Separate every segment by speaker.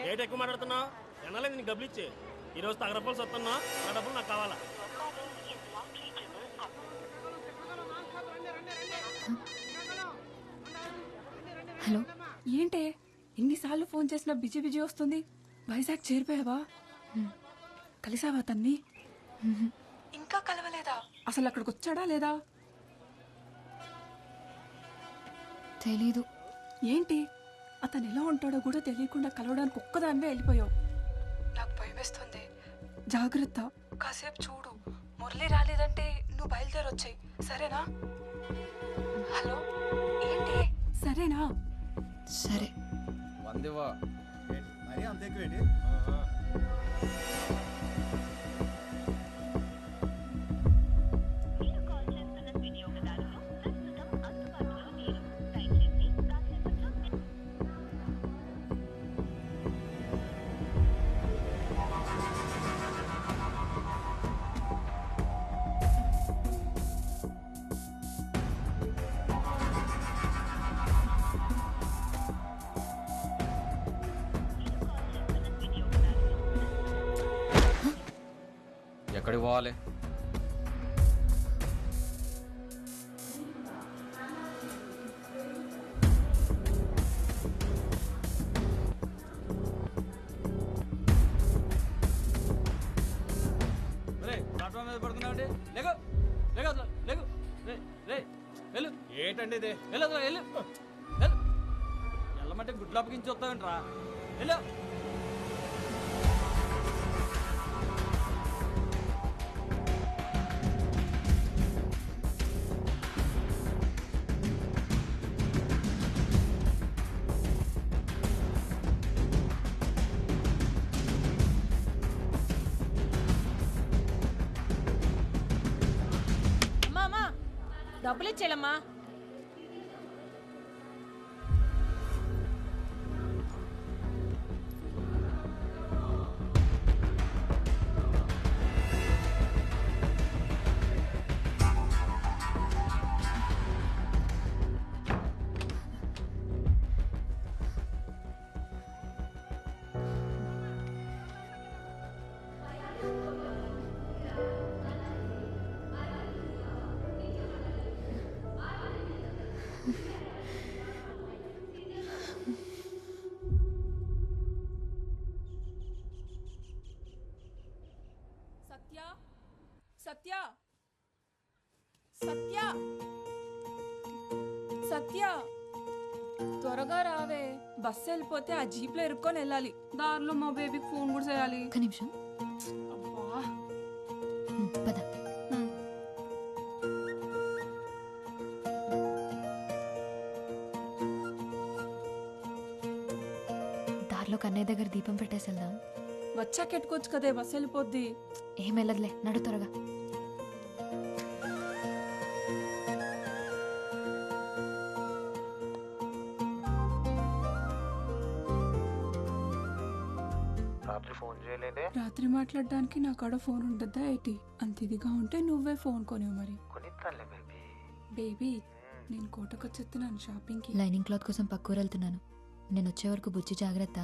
Speaker 1: Rate ఎక్కువ మాట్లాడుతున్నావు ఎన్నాలే నేను డబ్బులు ఇచ్చే ఈరోజు తగరపాలు వస్తున్నా నా డబ్బులు నాకు కావాలా.
Speaker 2: హలో, ఏంటే ఎన్నిసార్లు ఫోన్ చేసినా బిజీ బిజీ వస్తుంది. వైజాగ్ చేరిపోయావా? కలిసావా తన్ని? ఇంకా కలవలేదా? అసలు అక్కడికి వచ్చాడా లేదా?
Speaker 3: తెలీదు.
Speaker 2: ఏంటి అతను ఎలా ఉంటాడో కూడా తెలియకుండా కలవడానికి ఒక్కదానివే వెళ్ళిపోయావు. నాకు భయమేస్తుంది, జాగ్రత్త. కాసేపు చూడు, మురళి రాలేదంటే నువ్వు బయలుదేరొచ్చాయి, సరేనా? హలో, ఏంటి సరేనా?
Speaker 3: సరే.
Speaker 4: మరి అంత ఎక్కువేంటి?
Speaker 5: ఎక్కడికి పోవాలి? ప్లాట్ఫామ్ మీద పడుకున్నావు. లేకు లేకు లేకు వెళ్ళు.
Speaker 1: ఏంటండి ఇది?
Speaker 5: వెళ్ళు వెళ్ళు వెళ్ళమంటే గుడ్లు అప్పగించి వస్తావేంట్రా? వెళ్ళు.
Speaker 6: డబ్బులు ఇచ్చేలమ్మా.
Speaker 2: సత్య సత్య సత్య, త్వరగా రావే. బస్సు వెళ్ళిపోతే ఆ జీప్ లో ఇరుక్కొని వెళ్ళాలి. దారిలో మా బేబీకి ఫోన్ కూడా చేయాలి.
Speaker 3: ఒక్క నిమిషం.
Speaker 2: అబ్బా,
Speaker 3: పద. దారిలో కన్నయ్య దగ్గర దీపం పెట్టేసి వెళ్దాం.
Speaker 2: వచ్చాక ఎట్టుకోవచ్చు కదే, బస్సు వెళ్ళిపోద్ది.
Speaker 3: ఏం వెళ్ళదులే, నడు త్వరగా.
Speaker 4: రాత్రి ఫోన్ చేయలేదే?
Speaker 2: రాత్రి మాట్లాడడానికి నా కాడ ఫోన్ ఉంటుందా ఏంటి? అంత ఇదిగా ఉంటే నువ్వే ఫోన్ కొనివు మరి.
Speaker 4: కొనిస్తానులే బేబీ.
Speaker 2: బేబీ, నేను కోటకొచ్చేస్తున్నాను షాపింగ్ కి.
Speaker 3: లైనింగ్ క్లాత్ కోసం పక్కూరు వెళ్తున్నాను. నేను వచ్చే వరకు బుజ్జి జాగ్రత్త.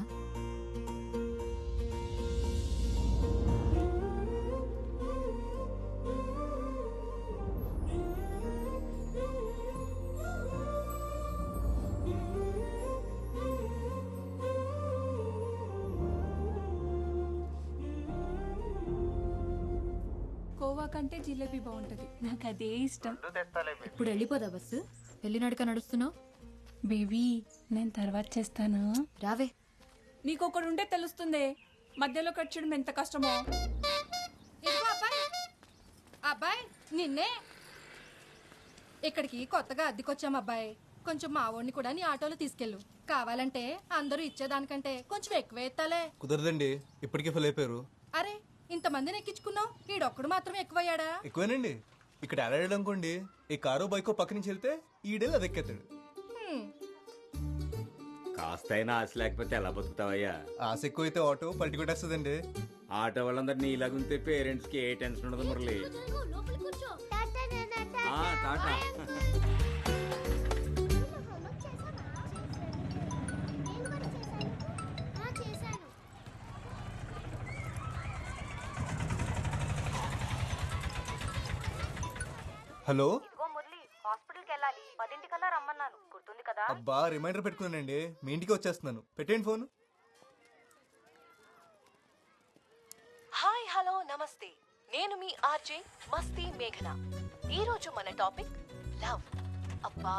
Speaker 2: కోవా కంటే జిలేబీ బాగుంటది, నాకు అదే ఇష్టం.
Speaker 3: ఇప్పుడు వెళ్ళిపోదా బస్సు? వెళ్ళి నడక నడుస్తున్నావు.
Speaker 2: బేబీ, నేను తర్వాత చేస్తాను,
Speaker 3: రావే.
Speaker 2: నీకొకడు ఉంటే తెలుస్తుంది మధ్యలో కట్ చేయడం ఎంత కష్టమో.
Speaker 7: అబ్బాయి నిన్నే. ఇక్కడికి కొత్తగా అద్దెకొచ్చాం అబ్బాయి. కొంచెం మా వాడిని కూడా నీ ఆటోలో తీసుకెళ్ళు. కావాలంటే అందరూ ఇచ్చేదానికంటే కొంచెం ఎక్కువ ఎత్తాలే.
Speaker 8: కుదరదండి, ఇప్పటికే ఫుల్ అయిపోయారు.
Speaker 7: అరే, ఇంతమందిని ఎక్కించుకున్నావు, ఈడొక్కడు మాత్రం ఎక్కువయ్యాడా?
Speaker 8: ఎక్కువేనండి. ఇక్కడ ఆడాడు అనుకోండి, ఈ కారో బైకో పక్క నుంచి వెళ్తే ఈడేళ్ళు అది ఎక్కేస్తాడు.
Speaker 9: కాస్తైనా ఆశ లేకపోతే ఎలా బతుకుతావయ్యా?
Speaker 8: ఆశ ఎక్కువ అయితే ఆటో పల్టి కొట్టేస్తుందండి.
Speaker 9: ఆటో వాళ్ళందరినీ ఇలాగుంటే పేరెంట్స్ కి ఏ టెన్షన్ ఉండదు మురళి. టాటా.
Speaker 8: హలో
Speaker 6: ఇదిగో మురళి హాస్పిటల్కి వెళ్ళాలి 10ంటికల్లా రమ్మన్నాను గుర్తుంది కదా
Speaker 8: అబ్బా రిమైండర్ పెట్టుకున్నానండి, మీ ఇంటికి వచ్చేస్తున్నాను. పెట్టేయండి ఫోన్.
Speaker 6: హాయ్ హలో నమస్తే, నేను మీ ఆర్జే మస్తీ మేఘన. ఈరోజు మన టాపిక్ లవ్. అబ్బా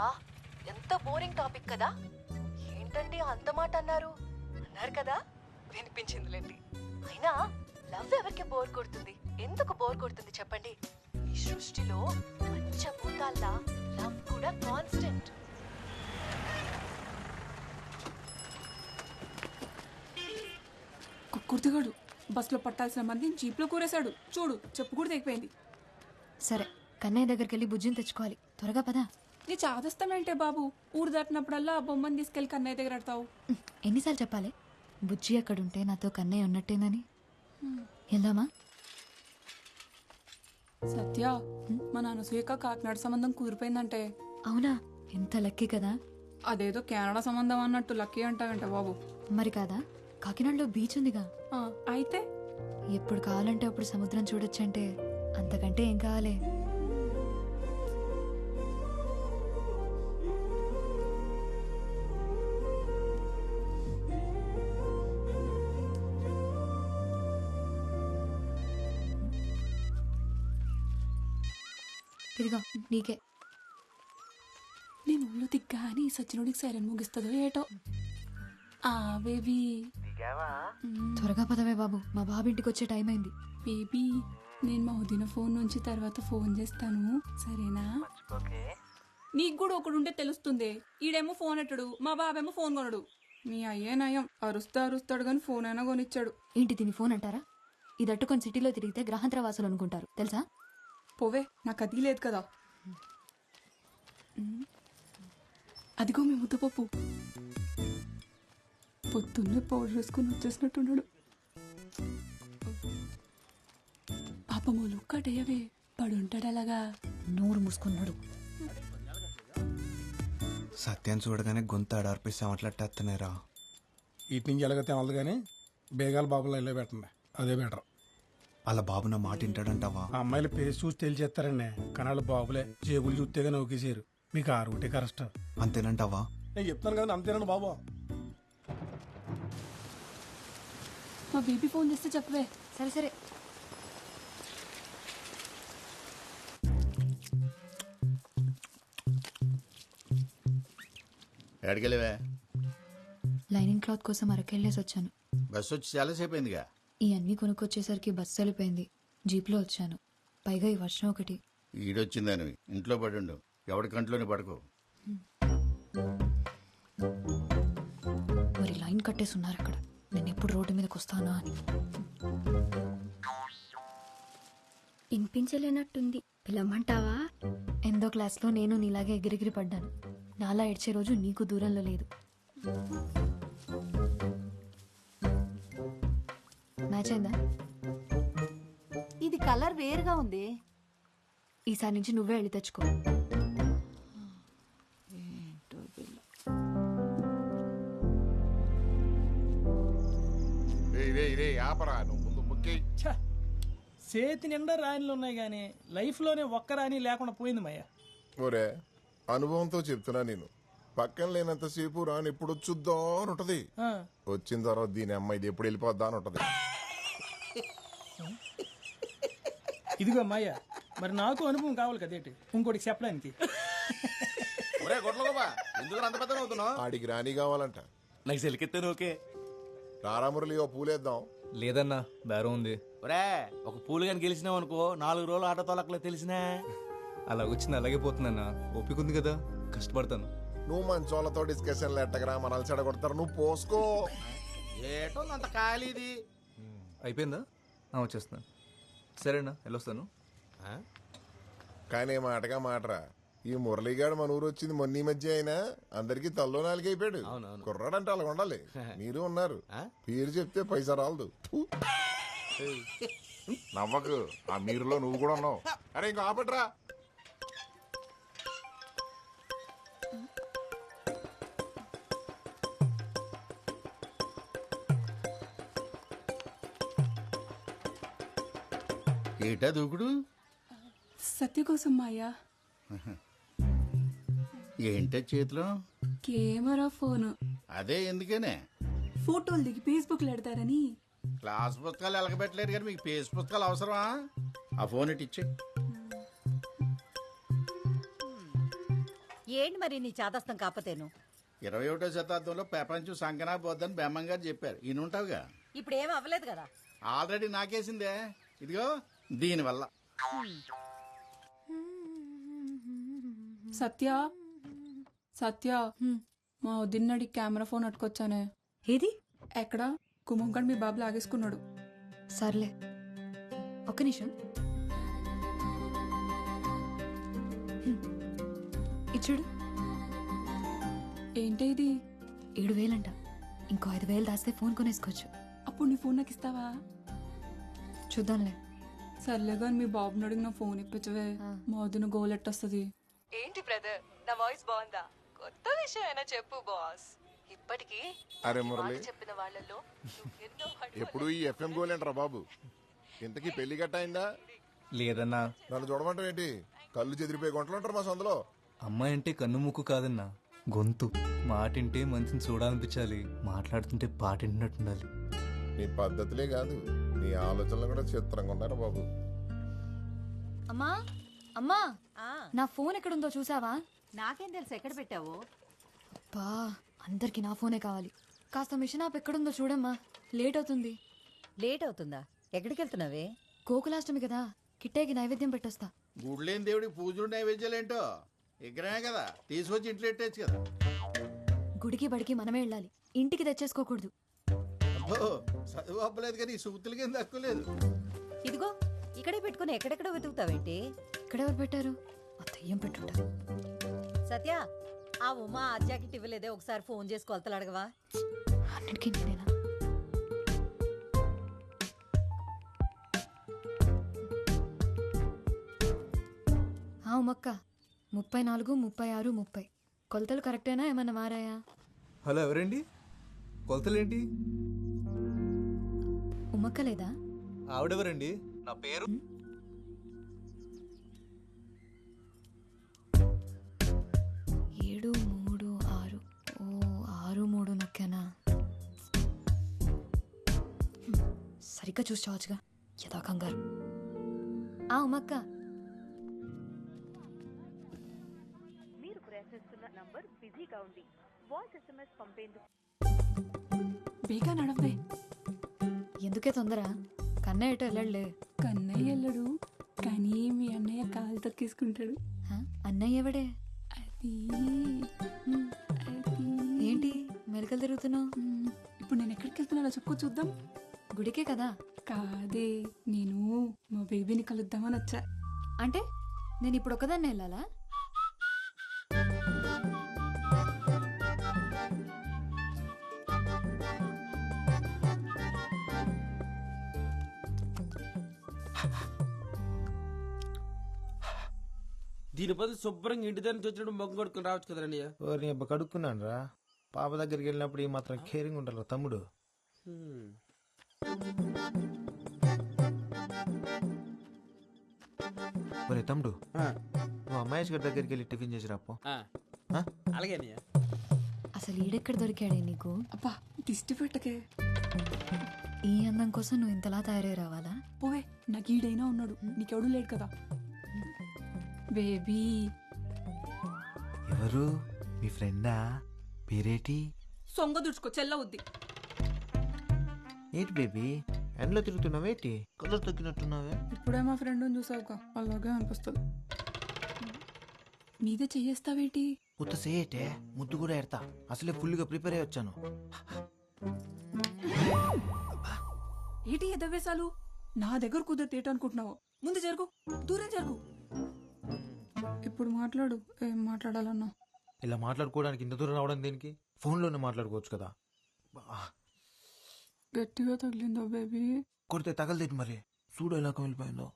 Speaker 6: ఎంత బోరింగ్ టాపిక్ కదా. ఏంటండి అంత మాట అన్నారు కదా, వినిపించిందిలేండి. అయినా లవ్ ఎవరికి బోర్ కొడుతుంది, ఎందుకు బోర్ కొడుతుంది చెప్పండి. ఈ సృష్టిలో పంచభూతాల్లా లవ్ కూడా కాన్స్టెంట్.
Speaker 2: కుర్తిగాడు బస్సులో పట్టాల్సిన మందిని జీప్లో కూరేశాడు. చూడు చెప్పు కూడా తెగిపోయింది.
Speaker 3: సరే కన్నయ్య దగ్గరికి వెళ్ళి బుజ్జిని తెచ్చుకోవాలి, త్వరగా పదా.
Speaker 2: నీ చాదస్తామేంటే బాబు, ఊరు దాటినప్పుడల్లా ఆ బొమ్మని తీసుకెళ్ళి కన్నయ్య దగ్గర ఆడతావు.
Speaker 3: ఎన్నిసార్లు చెప్పాలి బుజ్జి అక్కడుంటే నాతో కన్నయ్య ఉన్నట్టేనని. వెళ్దామా?
Speaker 2: సత్య, మా నాన్న సూయక కాకినాడ సంబంధం కుదిరిపోయిందంటే.
Speaker 3: అవునా, ఎంత లక్కీ కదా.
Speaker 2: అదేదో కెనడా సంబంధం అన్నట్టు లక్కీ అంటావంట బాబు.
Speaker 3: మరి కాదా, కాకినాడలో బీచ్ ఉందిగా.
Speaker 2: అయితే
Speaker 3: ఎప్పుడు కావాలంటే అప్పుడు సముద్రం చూడొచ్చంటే అంతకంటే ఏం కావాలి. ఇదిగో నీకే.
Speaker 2: నేను ఊళ్ళో దిగ్గాని సచ్చినోడికి సైరన్ ముగిస్తుందో ఏటో. ఆ బేబీ
Speaker 3: త్వరగా పదవే బాబు, మా బాబింటికి వచ్చే టైం అయింది.
Speaker 2: బేబీ, నేను మా వదిన ఫోన్ నుంచి తర్వాత ఫోన్ చేస్తాను, సరేనా? నీకు కూడా ఒకడుంటే తెలుస్తుంది. ఈడేమో ఫోన్ ఎట్టడు, మా బాబేమో ఫోన్ కొనడు. మీ అయ్యే నయం, అరుస్తాడు కానీ ఫోన్ అయినా కొనిచ్చాడు.
Speaker 3: ఏంటి దీని ఫోన్ అంటారా? ఇది అట్టుకొని సిటీలో తిరిగితే గ్రహాంతర వాసులు అనుకుంటారు తెలుసా.
Speaker 2: పోవే, నాకు అది లేదు కదా. అదిగో మీ ముద్దపప్పు పొద్దున్నే పౌడర్ వేసుకుని వచ్చేసినట్టున్నాడు. పాపమూలు కటయ్యవే, పడుంటాడు అలాగా.
Speaker 3: నోరు మూసుకున్నాడు.
Speaker 8: సత్యం చూడగానే గొంతు ఆడార్పిస్తామట్లట్టేస్తున్నారా.
Speaker 10: ఇటు నుంచి ఎలాగైతే వాళ్ళదు కానీ బేగాల బాబులో ఇల్లే పెట్టండి, అదే బెటర్.
Speaker 8: అలా బాబు నా మాట వింటాడంటావా?
Speaker 10: ఆ అమ్మాయిల పేరు చూసి తెలిచేస్తారండి, కానీ వాళ్ళ బాబులే జేబులు చూస్తేగా నౌకేసారు. మీకు ఆ రూటే కరెక్ట్.
Speaker 8: అంతేనంటావా?
Speaker 10: నేను చెప్తాను కదా, అంతేనండి బాబు.
Speaker 2: మా బేబీ ఫోన్ చేస్తే చెప్పవే.
Speaker 3: సరే సరే.
Speaker 11: ఎక్కడికెళ్ళవే?
Speaker 3: లైనింగ్ క్లాత్ కోసం అరకెళ్ళేసి వచ్చాను.
Speaker 11: బస్సు వచ్చి చాలాసేపు అయిందిగా.
Speaker 3: ఈ అన్నీ కొనుక్కొచ్చేసరికి బస్సు వెళ్ళిపోయింది. జీప్లో వచ్చాను, పైగా ఈ వర్షం ఒకటి.
Speaker 11: ఈడొచ్చిందని ఇంట్లో పడుండు, ఎవడి కంట్లోనే పడుకో.
Speaker 3: మరి లైన్ కట్టేసి ఉన్నారు అక్కడ, నేను ఎప్పుడు రోడ్డు మీదకి వస్తానా అని.
Speaker 6: వినిపించలేనట్టుంది, పిలవమంటావా?
Speaker 3: 8వ క్లాస్లో నేను నీలాగే ఎగిరెగిరి పడ్డాను. నాలా ఏడ్చే రోజు నీకు దూరంలో లేదు. మ్యాచ్ అయిందా?
Speaker 6: ఇది కలర్ వేరుగా ఉంది.
Speaker 3: ఈసారి నుంచి నువ్వే వెళ్ళి తెచ్చుకో.
Speaker 11: ఆపరా, నువ్వు ముందు ముక్కి.
Speaker 5: చేతి నిండా రాణిలు ఉన్నాయి కానీ లైఫ్లోనే ఒక్క రాణి లేకుండా పోయింది మయ్య.
Speaker 12: ఒరే, అనుభవంతో చెప్తున్నా, నేను పక్కన లేనంతసేపు రాని ఎప్పుడు వచ్చుద్దా అని ఉంటది. వచ్చిన తర్వాత దీని అమ్మాయి ఎప్పుడు వెళ్ళిపోద్దా అని ఉంటది.
Speaker 5: ఇదిగో మాయ, మరి నాకు అనుభవం కావాలి కదేటి ఇంకోటికి చెప్పడానికి.
Speaker 12: ఆడికి రాణి కావాలంట.
Speaker 8: నాకు సెలికెత్తాను. ఓకే
Speaker 12: రారామురళి, ఓ పూలేద్దాం.
Speaker 8: లేదన్నా, బేరం ఉంది.
Speaker 9: ఒరే, ఒక పూలు కానీ గెలిచినావు అనుకో, 4 రోజులు ఆట తోలకలే తెలిసినా.
Speaker 8: అలా వచ్చింది అలాగే పోతుందన్నా, ఓపిక ఉంది కదా, కష్టపడతాను.
Speaker 12: నువ్వు మంచోళ్ళతో డిస్కషన్లు ఎట్టగరా, మనల్ని చెడగొడతారు. నువ్వు పోసుకో.
Speaker 9: ఏటో అంత ఖాళీది.
Speaker 8: అయిపోయిందా? వచ్చేస్తున్నాను. సరేనా, వెళ్ళొస్తాను.
Speaker 12: కానీ మాటగా మాటరా, ఈ మురళీగాడు మన ఊరు వచ్చింది మొన్న ఈ మధ్య అయినా అందరికి తల్లో నాలుగు అయిపోయాడు. కుర్రాడంటే అలా ఉండాలి. మీరు ఉన్నారు, పేరు చెప్తే పైసా రాలదు. నవ్వకు, ఆ మీరులో నువ్వు కూడా ఉన్నావు. అరే ఇంకా ఆపట్రా.
Speaker 11: ఏటా దూకుడు?
Speaker 2: సత్య కోసం మాయా.
Speaker 11: ఏంటే చేతిలో?
Speaker 2: Camera phone.
Speaker 11: అదే ఎందుకనే?
Speaker 2: ఫోటోలు దిగి ఫేస్బుక్ లో పెడతారని.
Speaker 11: క్లాస్ పుస్తకాలు ఎలగబెట్టలేరు కానీ మీకు పేజ్ పుస్తకాలు అవసరమా? ఆ ఫోన్ ఇటు ఇచ్చే.
Speaker 6: ఏంటి మరి నీ చాదస్తం కాకపోతేను?
Speaker 11: 21వ శతాబ్దంలో ప్రపంచం సంకనా పోద్దని బెమ్మం గారు చెప్పారు. ఈయనుంటావుగా.
Speaker 6: ఇప్పుడు ఏం అవ్వలేదు కదా.
Speaker 11: ఆల్రెడీ నాకేసిందే. ఇదిగో దీనివల్ల.
Speaker 2: సత్య సత్య మా వదిన్నడి కెమెరా ఫోన్ అట్టుకొచ్చానే.
Speaker 3: ఏది?
Speaker 2: ఎక్కడ? కుమంకడ్ మీ బాబు లాగేసుకున్నాడు.
Speaker 3: సర్లే ఒక్క నిమిషం. ఇచ్చుడు.
Speaker 2: ఏంటి ఇది?
Speaker 3: 7,000 అంట. ఇంకో 5,000 దాస్తే ఫోన్ కొనేసుకోవచ్చు.
Speaker 2: అప్పుడు నీ ఫోన్ నాకు ఇస్తావా?
Speaker 3: చూద్దాంలే.
Speaker 2: సర్లే కానీ మీ బాబుని అడిగి నా ఫోన్ ఇప్పించవే. మా వదిన గోలెట్ వస్తుంది.
Speaker 6: ఏంటి బ్రదర్, నా వాయిస్ బాగుందా? కొత్త విషయం అయినా చెప్పు బాస్. ఇప్పటికీ
Speaker 12: అరే మురళి,
Speaker 6: చెప్పిన వాళ్ళలో ఎన్నో
Speaker 12: ఎప్పుడు ఈ ఎఫ్ఎం గోలేంట్రా బాబు. ఇంతకీ పెళ్లి గట్ట అయిందా?
Speaker 8: లేదన్నా.
Speaker 12: నన్ను చూడమంటావు ఏంటి? కళ్ళు చెదిరిపోయి గుంటలు ఉంటారు మా సందులో.
Speaker 8: అమ్మాయి అంటే కన్ను ముక్కు కాదన్నా, గొంతు. మాటింటే మనిషిని చూడాలనిపించాలి, మాట్లాడుతుంటే పాటింటున్నట్టుండాలి.
Speaker 12: నీ పద్ధతులే కాదు, నీ ఆలోచనలు కూడా చిత్రంగా ఉన్నారు బాబు.
Speaker 3: అమ్మా అమ్మా, నా ఫోన్ ఎక్కడుందో చూసావా?
Speaker 6: నాకేం తెలుసు ఎక్కడ పెట్టావో.
Speaker 3: అబ్బా, అందరికి నా ఫోనే కావాలి. కాస్త మిషన్ ఆప్ ఎక్కడుందో చూడమ్మా, లేట్ అవుతుంది.
Speaker 6: లేట్ అవుతుందా? ఎక్కడికి వెళ్తున్నావే?
Speaker 3: గోకులాష్టమి కదా, కిట్టేకి నైవేద్యం పెట్టొస్తా.
Speaker 11: గుడ్లేని దేవుడికి పూజలు నైవేద్యాలేంటో విగ్రహమే కదా, తీసుకొచ్చి ఇంట్లో పెట్టేచ్చు కదా.
Speaker 3: గుడికి బడికి మనమే వెళ్ళాలి, ఇంటికి తెచ్చేసుకోకూడదు.
Speaker 11: అబ్బో, చదువు అవ్వలేదు కానీ ఈ సూక్తులకి ఏం తక్కువ లేదు.
Speaker 6: ఇదిగో ఇక్కడే పెట్టుకుని ఎక్కడెక్కడ వెతుకుతావేంటి?
Speaker 3: ఇక్కడెవరు పెట్టారు? ఆ దయ్యం పెట్టుంటారు.
Speaker 6: సత్య, ఆ ఉమా ఆ జాకెట్ ఇవ్వలేదే, ఒకసారి ఫోన్ చేసి కొలతలు అడగవా?
Speaker 3: అన్నిటికీ నేనేనా? ఉమక్క, 34, 36, 30 కొలతలు కరెక్టేనా? ఏమన్నా మారాయా?
Speaker 8: హలో, ఎవరండి? కొలతలేంటి?
Speaker 3: ఉమక్క లేదా?
Speaker 8: ఆవిడెవరండి? నా పేరు
Speaker 3: 7, 3, 6. ఓ 6, 3 నొక్కానా? సరిగ్గా చూసి చావచ్చుగా, యథా కంగారు. ఉమక్క,
Speaker 2: బేగా నడవే.
Speaker 3: ఎందుకే తొందర? కన్నయ్య ఎటు వెళ్ళలే.
Speaker 2: కన్నయ్య వెళ్ళడు, కానీ మీ అన్నయ్య కాలు తొక్కేసుకుంటాడు.
Speaker 3: అన్నయ్య ఎవడే?
Speaker 2: అది
Speaker 3: ఏంటి మెలకలు తిరుగుతున్నావు?
Speaker 2: ఇప్పుడు నేను ఎక్కడికి వెళ్తున్నానో చెప్పుకో చూద్దాం.
Speaker 3: గుడికే కదా?
Speaker 2: కాదే, నేను మా బేబీని కలుద్దామని వచ్చా.
Speaker 3: అంటే నేను ఇప్పుడు ఒకదాన్ని వెళ్ళాలా?
Speaker 13: దీని బదులు శుభ్రంగా ఇంటి దగ్గర నుంచి వచ్చినప్పుడు మొగ్గు కొడుకుని రావచ్చు కదా అన్నయ్య.
Speaker 14: నీ అబ్బ కడుక్కున్నాను రా. పాప దగ్గరికి వెళ్ళినప్పుడు ఈ మాత్రం కేరింగ్ ఉంటారు తమ్ముడు. ఒరే తమ్ముడు, నువ్వు అమ్మాయి గారి దగ్గరికి వెళ్ళి టిఫిన్ చేసి రాపో.
Speaker 13: అలాగే అన్నయ్య.
Speaker 3: అసలు ఈడెక్కడ దొరికాడే నీకు?
Speaker 2: అబ్బా, దిష్టి పెట్టకే.
Speaker 3: ఈ అందం కోసం నువ్వు ఇంతలా తయారై రావాలా?
Speaker 2: పోవే, నాకు ఈడైనా ఉన్నాడు, నీకెవడూ లేడు కదా. బేబీ.
Speaker 14: ఎవరు? మీ ఫ్రెండా? పేరేటి?
Speaker 2: సొంగ దుడుచుకో, చెల్లవుద్ది.
Speaker 14: ఏంటి బేబీ ఎండలో తిరుగుతున్నావేటి? కలర్ తగ్గినట్టున్నావే.
Speaker 2: ఇప్పుడే మా ఫ్రెండ్ని చూసావుగా, అలాగే అనిపిస్తుంది. మీదే చెయ్యేస్తావేటి?
Speaker 14: ఉత్త సేటే ముద్దు కూడా ఎడతా. అసలే ఫుల్గా ప్రిపేర్ అయ్యి వచ్చాను.
Speaker 2: ఏటి ఎదవేశాలు? నా దగ్గర కుదిరితే ఏటనుకుంటున్నావు? ముందు జరుగు, దూరం జరుగు. ఇప్పుడు మాట్లాడు, ఏం మాట్లాడాలన్నా.
Speaker 14: ఇలా మాట్లాడుకోవడానికి ఇంత దూరం రావడం దేనికి? ఫోన్లోనే మాట్లాడుకోవచ్చు కదా.
Speaker 2: గట్టిగా తగిలిందో బేబీ?
Speaker 14: కొడితే తగలదేటి మరి. చూడు ఎలా కమిలిపోయిందో.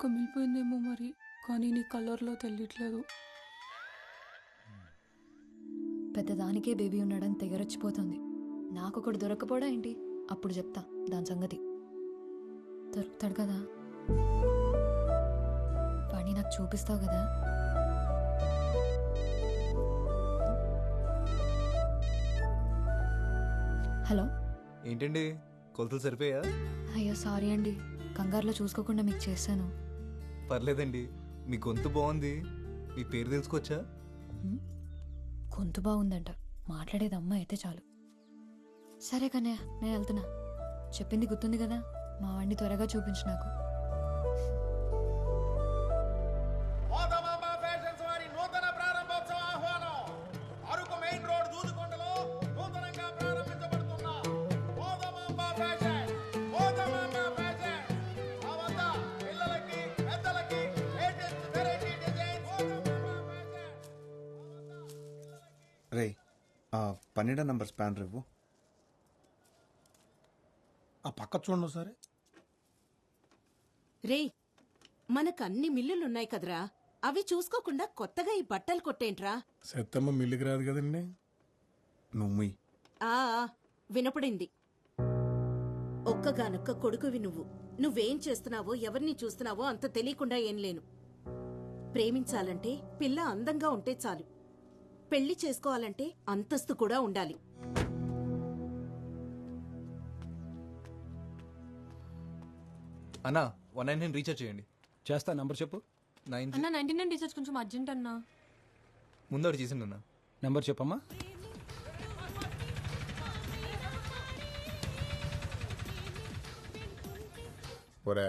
Speaker 2: కమిలిపోయిందేమో మరి, కానీ నీ కలర్లో తెలియట్లేదు.
Speaker 3: పెద్దదానికే బేబీ ఉన్నాడని తెగరొచ్చిపోతుంది. నాకొకడు దొరకపోడా ఏంటి? అప్పుడు చెప్తా దాని సంగతి. దొరుకుతాడు కదా, వాడిని నాకు చూపిస్తావు కదా? హలో.
Speaker 8: ఏంటండి కొలతలు సరిపోయా?
Speaker 3: అయ్యో సారీ అండి, కంగారులో చూసుకోకుండా మీకు చేశాను.
Speaker 8: పర్లేదండి, మీ గొంతు బాగుంది. మీ పేరు తెలుసుకోవచ్చా?
Speaker 3: గొంతు బాగుందంట, మాట్లాడేది అమ్మ అయితే చాలు. సరే కన్నయ్య, నేను వెళ్తున్నా. చెప్పింది గుర్తుంది కదా, మా వాడిని త్వరగా చూపించు నాకు.
Speaker 11: నూతన ప్రారంభోత్సవ ఆహ్వానం. అరకు మెయిన్ రోడ్ దూదుకొండలో నూతనంగా ప్రారంభించబడుతున్న కోదమాంబ ఫ్యాషన్. కోదమాంబ ఫ్యాషన్ మా వద్ద పిల్లలకి పెద్దలకి latest variety design. Kodamamba fashion.
Speaker 15: రే 12 నంబర్ స్పానర్ ఇవ్వు.
Speaker 10: ఆ పక్క చూడండి సరే.
Speaker 6: రేయ్, మనకన్ని మిల్లులున్నాయి కదరా, అవి చూసుకోకుండా కొత్తగా ఈ బట్టలు కొట్టేంట్రా?
Speaker 10: సత్తమ్మ మిల్లికి రాదు కదండి.
Speaker 15: నువ్వు
Speaker 6: ఆ వినపడింది. ఒక్కగానొక్క కొడుకువి నువ్వు. నువ్వేం చేస్తున్నావో ఎవరిని చూస్తున్నావో అంత తెలియకుండా ఏం లేను. ప్రేమించాలంటే పిల్ల అందంగా ఉంటే చాలు. పెళ్లి చేసుకోవాలంటే అంతస్తు కూడా ఉండాలి.
Speaker 8: అన్నా 199 రీఛార్జ్ చేయండి.
Speaker 14: చేస్తా, నంబర్ చెప్పు.
Speaker 8: 9
Speaker 2: అన్న 99 రీఛార్జ్ కొంచెం అర్జెంట్ అన్నా.
Speaker 8: ముందు చేసిండు అన్న.
Speaker 14: నంబర్ చెప్పమ్మా.
Speaker 12: ఒరే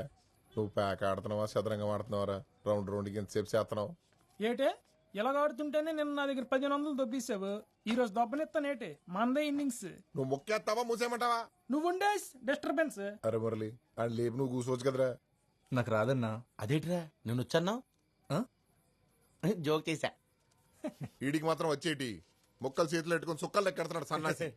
Speaker 12: నువ్వు ప్యాక్ ఆడుతున్నావా చదరంగం ఆడుతున్నావరా? రౌండ్కి ఎంతసేపు చేస్తున్నావు?
Speaker 5: ఏటే ఎలాగ ఆడుతుంటేనే నిన్న నా దగ్గర 1500 దొబ్బేసావు. ఈ రోజు దొబ్బనెత్తానేటే మందే ఇన్నింగ్స్.
Speaker 12: నువ్వు మొక్కేస్తావా మూసేయమంటావా?
Speaker 5: నువ్వు ఉండేస్ డిస్టర్బెన్స్.
Speaker 12: అరే మురళి అని లేపు నువ్వు కూర్చోవచ్చు కదరా.
Speaker 8: నాకు రాదన్నా.
Speaker 13: అదేంటిరా నేను వచ్చాన్నా? జోక్ చేశా.
Speaker 12: వీడికి మాత్రం వచ్చేటి మొక్కలు చేతులు పెట్టుకుని సుక్కలు లెక్కెడుతున్నాడు సన్నాసి.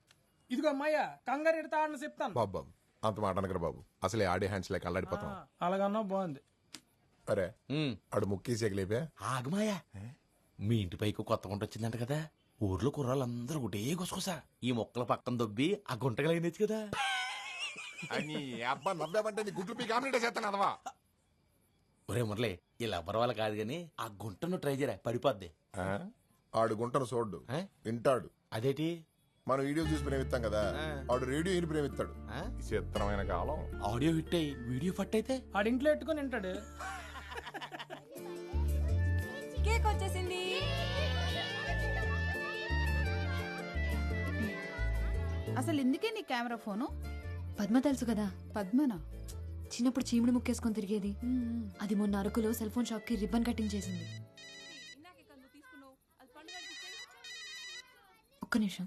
Speaker 5: ఇదిగో అమ్మాయ్యా, కంగారు ఎడతా ఆడని చెప్తాను.
Speaker 12: బాబు అంత మాట అనకరా బాబు, అసలే ఆడే హ్యాండ్స్ లెక్క అల్లాడిపోతాం.
Speaker 5: అలాగన్నా బాగుంది.
Speaker 12: అరే ఆడు ముక్కేసి లేపా.
Speaker 13: ఆగమాయా, మీ ఇంటి పైకి కొత్త గుంట వచ్చిందంట కదా, ఊర్లో కుర్రాళ్ళందరూ ఒకటే గుసగుసా ఈ మొక్కల పక్కన దొబ్బి ఆ గుంటగా అయినచ్చు కదా.
Speaker 12: అని అబ్బా నవ్వామంటే నీ గుడ్లు పీకి ఆమ్లెట్ చేస్తాను అదవా.
Speaker 13: ఒరే మురళి, ఇలా ఎవరి వాళ్ళ కాదు గాని ఆ గుంటను ట్రై చేయరా, పడిపోద్ది.
Speaker 12: ఆడు గుంటను చూడ్డు వింటాడు.
Speaker 13: అదేటి
Speaker 12: మనం వీడియో చూసి ప్రేమిస్తాం కదా, ఆడు రేడియో విని ప్రేమిస్తాడు. చిత్రమైన కాలం.
Speaker 13: ఆడియో హిట్ అయ్యి వీడియో ఫట్ అయితే
Speaker 5: ఆడింట్లో ఎట్టుకుని వింటాడు.
Speaker 2: కేక్ వచ్చేసింది.
Speaker 16: అసలు ఎందుకే నీ కెమెరా ఫోను?
Speaker 3: పద్మ తెలుసు కదా.
Speaker 16: పద్మనా?
Speaker 3: చిన్నప్పుడు చీముడు ముక్కేసుకొని తిరిగేది. అది మొన్న అరకులో సెల్ ఫోన్ షాప్ కి రిబ్బన్ కటింగ్ చేసింది. ఒక్క నిమిషం.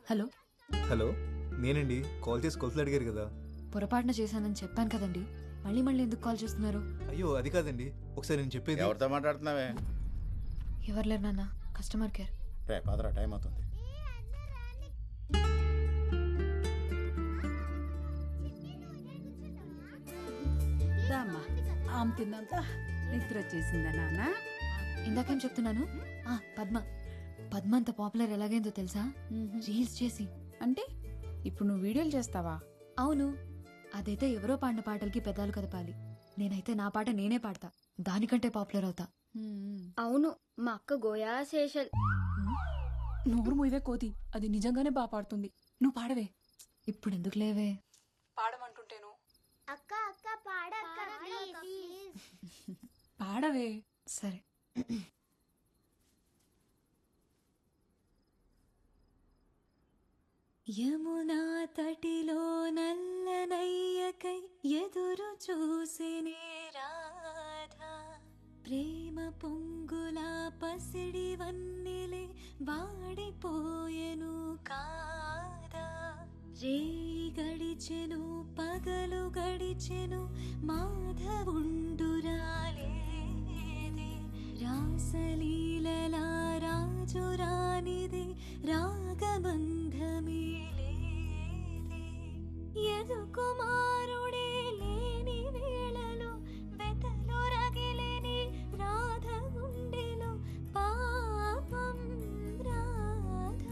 Speaker 3: హలో.
Speaker 8: హలో, నేనండి. కాల్ చేసి కొలతలు అడిగారు కదా.
Speaker 3: పొరపాటున చేశానని చెప్పాను కదండి, మళ్ళీ మళ్ళీ ఎందుకు కాల్ చేస్తున్నారు?
Speaker 8: అయ్యో అది కాదండి, ఒకసారి నేను చెప్పేది.
Speaker 11: ఎవరితో మాట్లాడుతున్నావే?
Speaker 3: ఎవరు లేరు నాన్న, కస్టమర్ కేర్.
Speaker 11: రే పదరా, టైం అవుతుంది.
Speaker 16: దామ్మా, ఆమె తిన్నంత నిద్ర వచ్చేసిందా నాన్న?
Speaker 3: ఇందాకేం చెప్తున్నాను? పద్మ పద్మ అంత పాపులర్ ఎలాగైందో తెలుసా? రీల్స్ చేసి.
Speaker 16: అంటే ఇప్పుడు నువ్వు వీడియోలు చేస్తావా?
Speaker 3: అవును. అదైతే ఎవరో పాడిన పాటలకి పెదాలు కదపాలి. నేనైతే నా పాట నేనే పాడతా, దానికంటే పాపులర్ అవుతా.
Speaker 17: అవును, మా అక్క గోయా శేషల్.
Speaker 2: నోరు మూయవే కోతి, అది నిజంగానే బాగా పాడుతుంది. నువ్వు పాడవే.
Speaker 3: ఇప్పుడు ఎందుకు లేవే?
Speaker 2: పాడమంటుంటేను.
Speaker 17: అక్క అక్క పాడక్క
Speaker 2: పాడవే.
Speaker 3: సరే. యమునా తటిలో నల్లనయ్యకై ఎదురు చూసినే రాధా, ప్రేమ పొంగులా పసిడి వన్నెలే వాడిపోయెను కాదా. రేయి గడిచెను పగలు గడిచెను మాధవుండురాలేదే, రాసలీలలా రాజు రానిదే రాగబంధమే లేదే. యదు కుమారుడే లేని వేళలో వెతలో రగిలేని రాధ గుండెలో పాపం రాధ.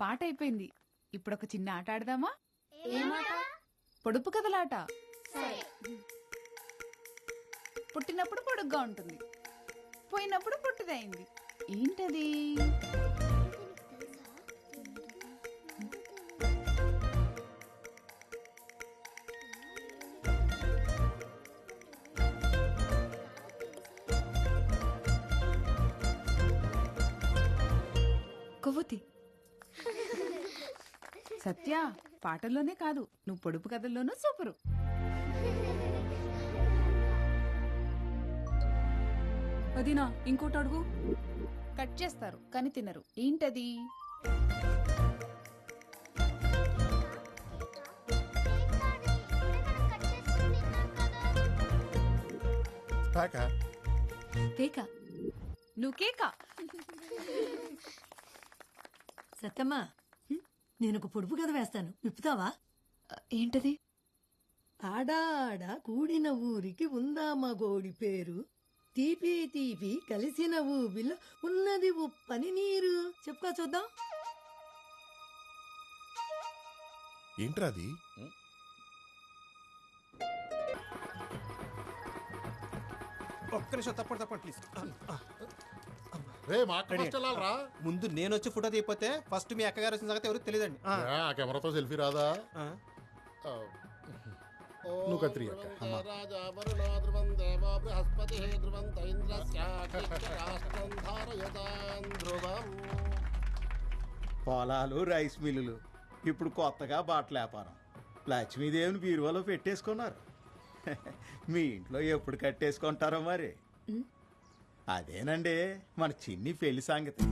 Speaker 16: పాట అయిపోయింది. ఇప్పుడు ఒక చిన్న ఆట ఆడదామా? పొడుపు కథలాట. పుట్టినప్పుడు పొడుగ్గా ఉంటుంది, పోయినప్పుడు పుట్టదైంది. ఏంటది?
Speaker 3: కొవ్వొత్తి.
Speaker 16: సత్య, పాటల్లోనే కాదు, నువ్వు పొడుపు కథల్లోనూ సూపరు.
Speaker 2: వదినా ఇంకోటి అడుగు.
Speaker 16: కట్ చేస్తారు కానీ తినరు. ఏంటది?
Speaker 3: కేక.
Speaker 16: నువ్వు కేకా?
Speaker 18: సత్తమ్మా, నేను ఒక పొడుపు కథ వేస్తాను, విప్పుతావా?
Speaker 3: ఏంటది?
Speaker 18: ఆడాడ కూడిన ఊరికి ఉందామా గోడి పేరు, తీపి తీపి కలిసిన ఊబిలో ఉన్నది ఉప్పని నీరు. చెప్పుకో చూద్దాం.
Speaker 12: ఏంట్రా అది?
Speaker 14: ఒక్క నిమిషం తప్పండి ప్లీజ్.
Speaker 19: ముందు నేను వచ్చి ఫోటో తీయపోతే ఫస్ట్ మీ అక్కగారు వచ్చిన సంగతి ఎవరికి తెలియదండి.
Speaker 12: కెమెరాతో సెల్ఫీ రాదా? నువ్వు కత్రి
Speaker 14: పొలాలు, రైస్ మిల్లులు, ఇప్పుడు కొత్తగా బాటల వ్యాపారం. లక్ష్మీదేవిని బీరువాలో పెట్టేసుకున్నారు. మీ ఇంట్లో ఎప్పుడు కట్టేసుకుంటారో మరి. అదేనండి మన చిన్ని పెళ్లి సంగతి.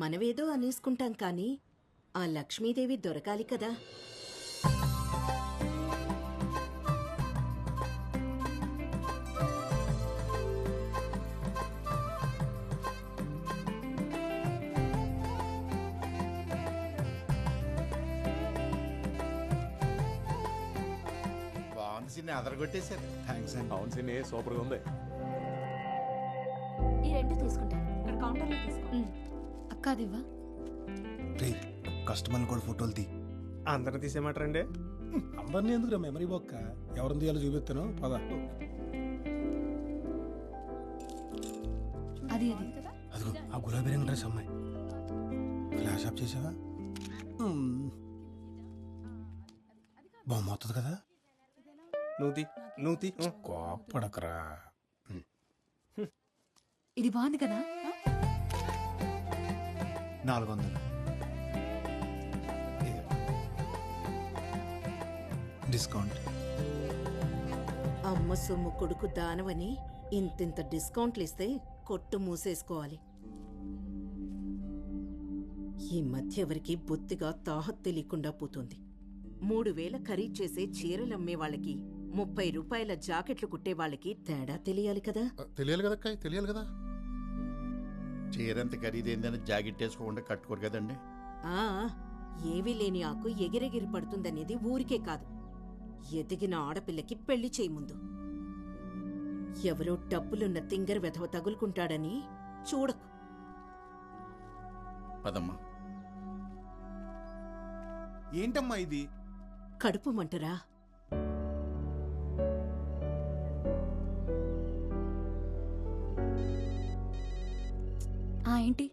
Speaker 18: మనమేదో అనేసుకుంటాం కానీ ఆ లక్ష్మీదేవి దొరకాలి కదా.
Speaker 11: సిన్ని అదరగొట్టేశారు.
Speaker 14: థ్యాంక్స్ అండి. అవును సిన్ని సూపర్గా ఉంది.
Speaker 3: ఈ రెండు తీసుకుంటా. ఇక్కడ కౌంటర్లో తీసుకో. అక్క అదివ్వా.
Speaker 15: కస్టమర్ని కూడా ఫోటోలు తీ.
Speaker 10: అందరిని తీసేయమంటారండి? అందరినీ ఎందుకు మెమరీ బొక్క, ఎవరిని తీయాలో చూపిస్తాను పద.
Speaker 3: అది
Speaker 10: అదిగో ఆ గులాబీ రంగు డ్రెస్ అమ్మాయి. ఫ్లాష్ ఆఫ్ చేసావా? బాగుంది కదా.
Speaker 14: నూతి
Speaker 10: కోపడకరా.
Speaker 3: ఇది బాగుంది కదా.
Speaker 15: 400. డిస్కౌంట్.
Speaker 18: అమ్మ సొమ్ము కొడుకు దానవని ఇంతింత డిస్కౌంట్లు ఇస్తే కొట్టు మూసేసుకోవాలి. ఈ మధ్య ఎవరికి బొత్తిగా తాహత్ తెలియకుండా పోతుంది. 3000 ఖరీదు చేసే చీరలమ్మే వాళ్ళకి 30 రూపాయల జాకెట్లు కుట్టే వాళ్ళకి తేడా తెలియాలి కదా.
Speaker 11: తెలియాలి కదా అక్క, తెలియాలి కదా. చీరంత ఖరీదైందని జాకెట్ వేసుకోకుండా కట్టుకోరు కదండి.
Speaker 18: ఏవీ లేని ఆకు ఎగిరెగిరి పడుతుందనేది ఊరికే కాదు, ఎదిగిన ఆడపిల్లకి పెళ్లి చేయి ముందు. ఎవరో డబ్బులున్న తింగర వెధవ తగులుకుంటాడని చూడకు.
Speaker 11: పదమ్మా.
Speaker 15: ఏంటమ్మా ఇది?
Speaker 18: కడుపు మంటరా?
Speaker 3: ఏంటి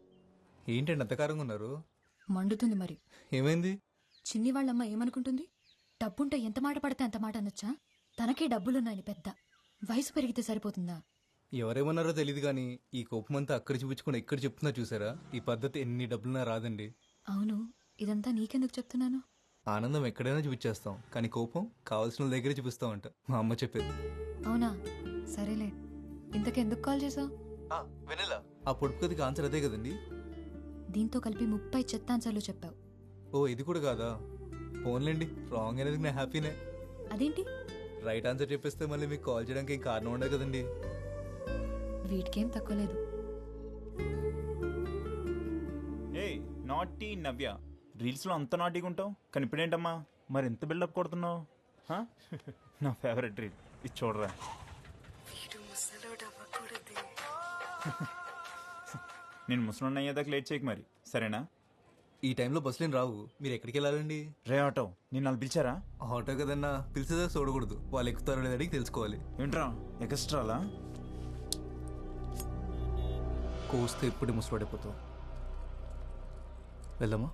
Speaker 8: ఏంటండి అంతకారంగా ఉన్నారు?
Speaker 3: మండుతుంది మరి.
Speaker 8: ఏమైంది?
Speaker 3: చిన్ని వాళ్ళమ్మ ఏమనుకుంటుంది? డబ్బుంటే ఎంత మాట పడితే అంత మాట అనొచ్చా? తనకే డబ్బులున్నాయని పెద్ద. వయసు పెరిగితే సరిపోతుందా?
Speaker 8: ఎవరేమన్నారో తెలియదు కానీ ఈ కోపం అంతా అక్కడ చూపించుకుని ఎక్కడ చెప్తున్నా చూసారా? ఈ పద్ధతి ఎన్ని డబ్బులున్నా రాదండి.
Speaker 3: అవును, ఇదంతా నీకెందుకు చెప్తున్నాను?
Speaker 8: ఆనందం ఎక్కడైనా చూపించేస్తాం కానీ కోపం కావాల్సిన వాళ్ళ దగ్గరే చూపిస్తామంట, మా అమ్మ చెప్పేది.
Speaker 3: అవునా? సరేలే. ఇంతకెందుకు కాల్ చేసావు?
Speaker 8: వెనెలా ఆ పొడుపు కథకి ఆన్సర్ అదే కదండి.
Speaker 3: దీంతో కలిపి 30 చెత్తాన్సర్లు చెప్పావు.
Speaker 8: ఓ ఇది కూడా కాదా? ఫోన్లేండి, రాంగ్ అనేది నేను హ్యాపీనే.
Speaker 3: అదేంటి?
Speaker 8: రైట్ ఆన్సర్ చెప్పేస్తే మళ్ళీ మీకు కాల్ చేయడానికి ఏం కారణం ఉండదు కదండి.
Speaker 3: వీటికేం తక్కువ లేదు.
Speaker 20: ఏయ్ నాటీ నవ్య, రీల్స్లో అంత నాటీగా ఉంటావు కానీ ఇప్పుడేంటమ్మా మరి ఎంత బిల్డప్ కొడుతున్నావు? నా ఫేవరెట్ రీల్ ఇది చూడరా. నేను ముసలి అయ్యేదాకా లేట్ చేయకు మరి, సరేనా?
Speaker 8: ఈ టైంలో బస్సులేం రావు. మీరు ఎక్కడికి వెళ్ళాలండి?
Speaker 20: రే ఆటో నేను వాళ్ళు పిలిచారా?
Speaker 8: ఆటో కదన్నా, పిలిచేదా చూడకూడదు. వాళ్ళు ఎక్కుతారో లేదని తెలుసుకోవాలి.
Speaker 20: ఏంట్రా ఎక్స్ట్రాలా?
Speaker 8: కోస్తే ఎప్పుడు ముసుపడిపోతావు. వెళ్దామా?